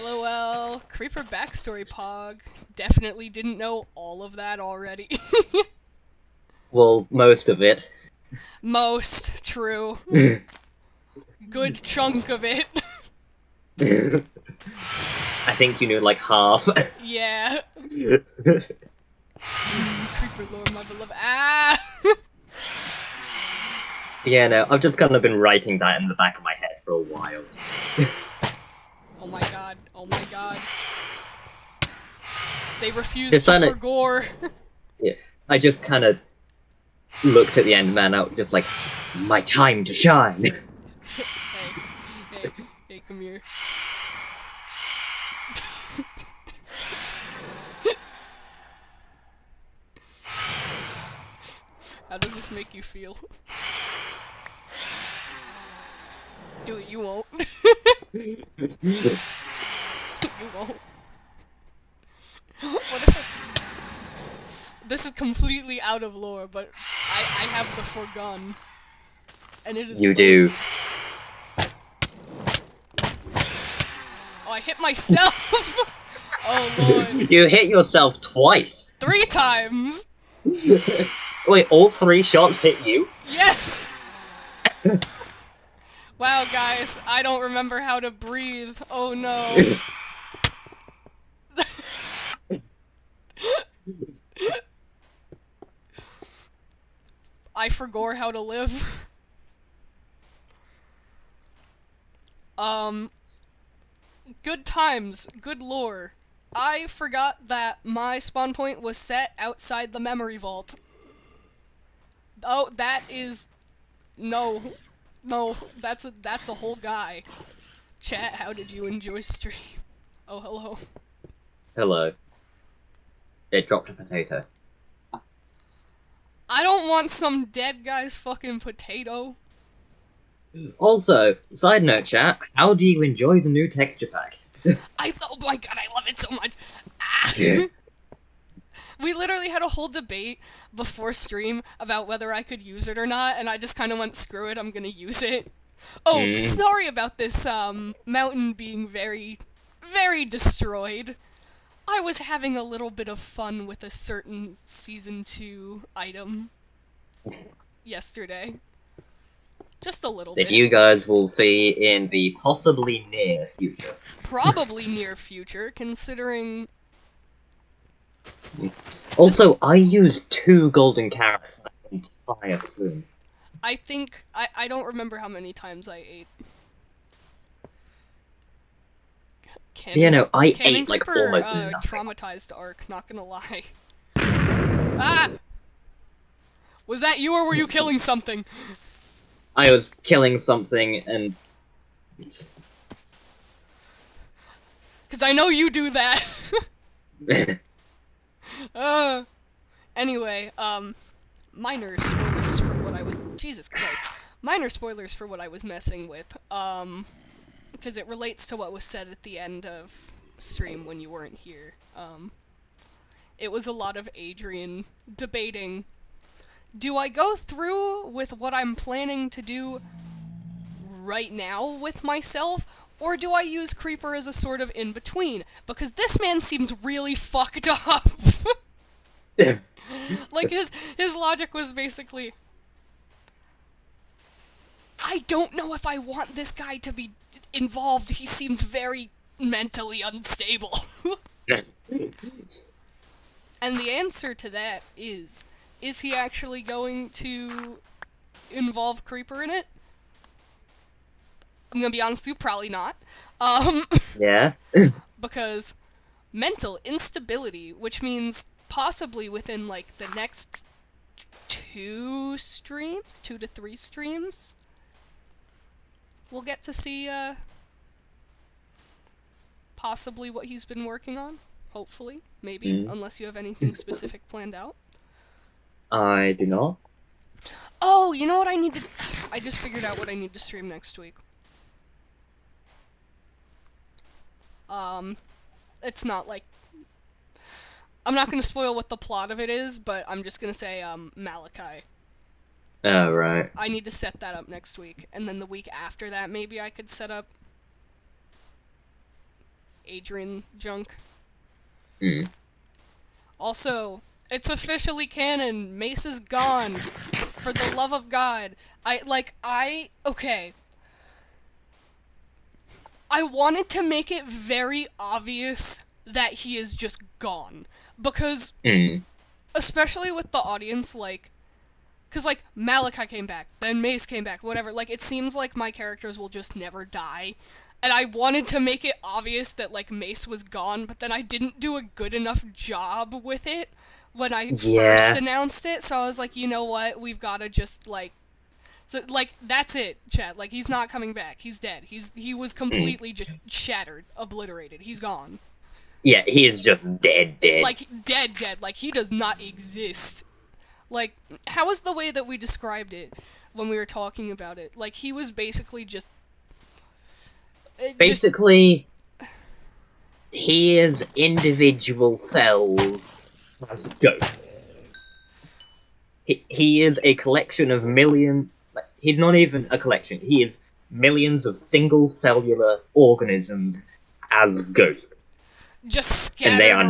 LOL, Creeper backstory Pog. Definitely didn't know all of that already. Well, most of it. Most true. Good chunk of it. I think you knew like half. Yeah. Creeper lore, my beloved. Ah! Yeah, no, I've just kind of been writing that in the back of my head for a while. Oh my god, oh my god. They refuse It's to kinda, forgore. yeah, I just kind of looked at the end man out, just like, my time to shine. Hey, come here. How does this make you feel? Do it, you won't. We won't. What if this is completely out of lore, but I have the Forgun. And it is You loaded. do. Oh, I hit myself! Oh lord. You hit yourself twice. 3 times! Wait, all 3 shots hit you? Yes! Wow, guys, I don't remember how to breathe. Oh no. I forgot how to live. Good times, good lore. I forgot that my spawn point was set outside the memory vault. Oh, that is... No. No, that's a whole guy. Chat, how did you enjoy stream? Oh, hello. Hello. It dropped a potato. I don't want some dead guy's fucking potato. Also, side note chat, how do you enjoy the new texture pack? Oh my god, I love it so much. Ah. Yeah. We literally had a whole debate before stream about whether I could use it or not, and I just kind of went, screw it, I'm gonna use it. Oh, sorry about this, mountain being very, very destroyed. I was having a little bit of fun with a certain Season 2 item yesterday. Just a little bit. That you guys will see in the possibly near future. Probably near future, considering... Also, I used 2 golden carrots in that entire spoon. I think... I don't remember how many times I ate. I Cannon ate like Creeper, almost nothing. traumatized Ark, not gonna lie. Ah! Was that you or were you killing something? I was killing something and... Cause I know you do that! Anyway, minor spoilers for what I was... Jesus Christ. Minor spoilers for what I was messing with, because it relates to what was said at the end of stream when you weren't here. It was a lot of Adrian debating, do I go through with what I'm planning to do right now with myself, or do I use Creeper as a sort of in-between? Because this man seems really fucked up. Like, his logic was basically, I don't know if I want this guy to be involved. He seems very mentally unstable. And the answer to that is he actually going to involve Creeper in it? I'm gonna be honest with you, probably not. Yeah? Because mental instability, which means possibly within, like, the next 2 to 3 streams, we'll get to see, possibly what he's been working on. Hopefully. Maybe. Unless you have anything specific planned out. I do not. Oh, you know what I need to... I just figured out what I need to stream next week. It's not like... I'm not gonna spoil what the plot of it is, but I'm just gonna say, Malachi. Oh, right. I need to set that up next week, and then the week after that, maybe I could set up... Adrian junk. Also, it's officially canon. Mace is gone. For the love of God. Okay. I wanted to make it very obvious that he is just gone. Because, especially with the audience, because, Malachi came back, then Mace came back, whatever. It seems like my characters will just never die. And I wanted to make it obvious that, Mace was gone, but then I didn't do a good enough job with it when I first announced it, so I was like, you know what, we've gotta just, that's it, chat. He's not coming back. He's dead. He was completely just shattered, obliterated. He's gone. Yeah, he is just dead. Dead. He does not exist. How was the way that we described it when we were talking about it? He was basically just... his individual cells as ghosts. He is a collection of he's not even a collection, he is millions of single cellular organisms as ghosts. Just And scattered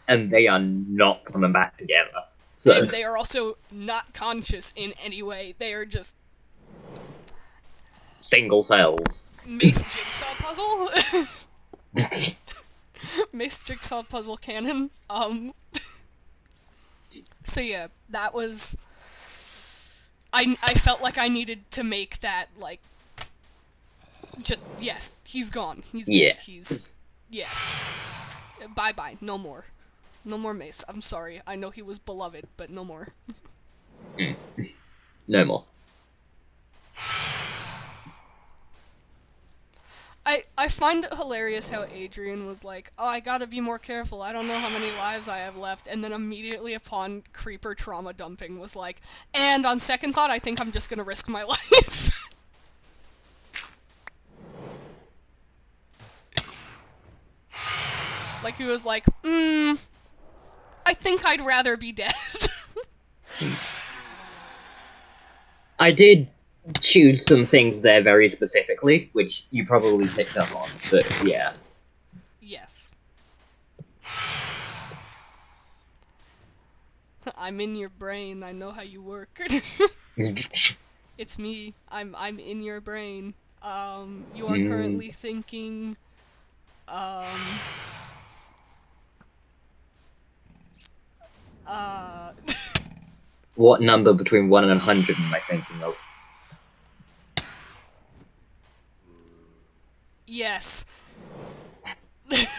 around. they are not coming back together. So And they are also not conscious in any way. They are just single cells. Mace jigsaw puzzle. Mace jigsaw puzzle canon. So yeah, that was. I felt like I needed to make that like. Just yes, he's gone. He's dead. He's yeah. Bye bye. No more. No more Mace. I'm sorry. I know he was beloved, but no more. No more. I find it hilarious how Adrian was like, oh, I gotta be more careful, I don't know how many lives I have left, and then immediately upon Creeper trauma dumping was like, and on second thought, I think I'm just gonna risk my life. Like, he was like, I think I'd rather be dead. I did choose some things there very specifically, which you probably picked up on, but yeah. Yes. I'm in your brain, I know how you work. It's me. I'm in your brain. You are currently thinking, What number between 1 and 100 am I thinking of? Yes.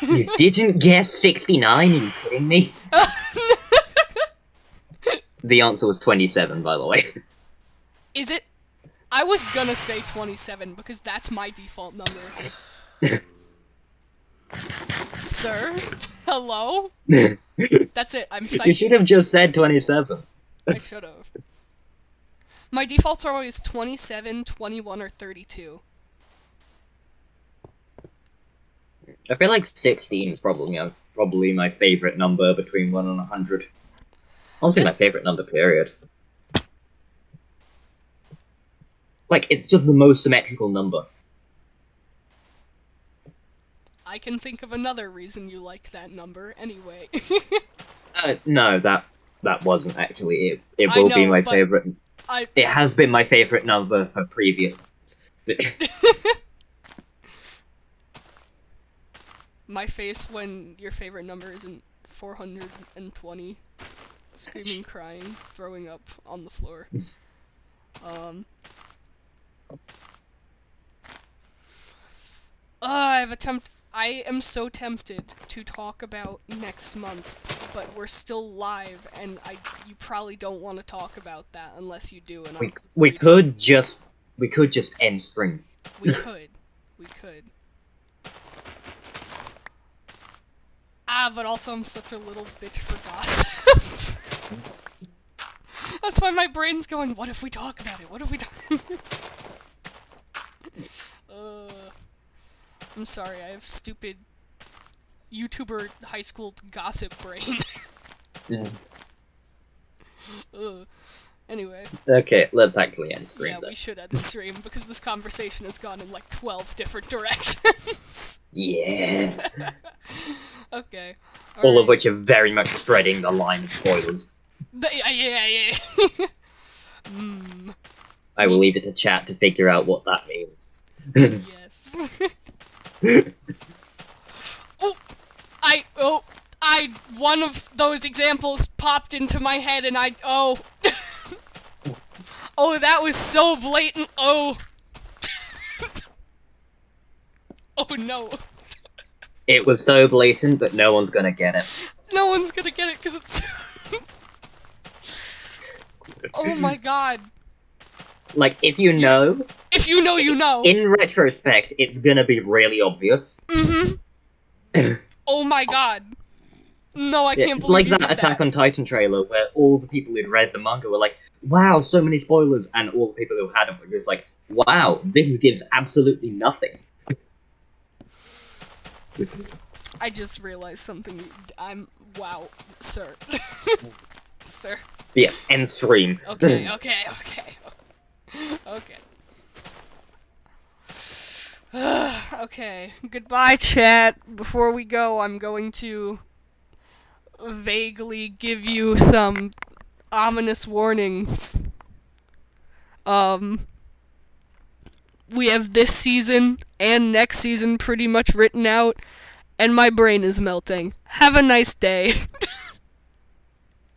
You didn't guess 69? Are you kidding me? The answer was 27, by the way. Is it? I was gonna say 27 because that's my default number. Sir? Hello? That's it, I'm psychic. You should have just said 27. I should have. My defaults are always 27, 21, or 32. I feel like 16 is probably my favorite number between 1 and 100. Honestly, my favorite number, period. Like, it's just the most symmetrical number. I can think of another reason you like that number, anyway. No, that wasn't actually it. It will be my favorite. It has been my favorite number for previous ones. My face when your favorite number isn't 420. Screaming, crying, throwing up on the floor. I am so tempted to talk about next month, but we're still live, and you probably don't want to talk about that unless you do. And we could just end stream. We could. But also I'm such a little bitch for gossip. That's why my brain's going, what if we talk about it? What if we talk? I'm sorry, I have stupid YouTuber high school gossip brain. Anyway. Okay, let's actually end stream. Yeah, we should end stream because this conversation has gone in like 12 different directions. Yeah. Okay. All of which are very much treading the line of spoilers. Yeah. I will leave it to chat to figure out what that means. Yes. One of those examples popped into my head and oh, that was so blatant, oh. Oh no. It was so blatant, but no one's gonna get it. No one's gonna get it because it's... Oh my god. Like, if you know... If you know, you know. In retrospect, it's gonna be really obvious. Mm-hmm. Oh my god. No, I can't believe it's like that Attack on Titan trailer where all the people who'd read the manga were like, wow, so many spoilers, and all the people who hadn't were just like, wow, this gives absolutely nothing. I just realized something. Wow, sir. Sir. Yes, end stream. Okay. Okay, goodbye, chat. Before we go, I'm going to vaguely give you some ominous warnings. We have this season and next season pretty much written out, and my brain is melting. Have a nice day.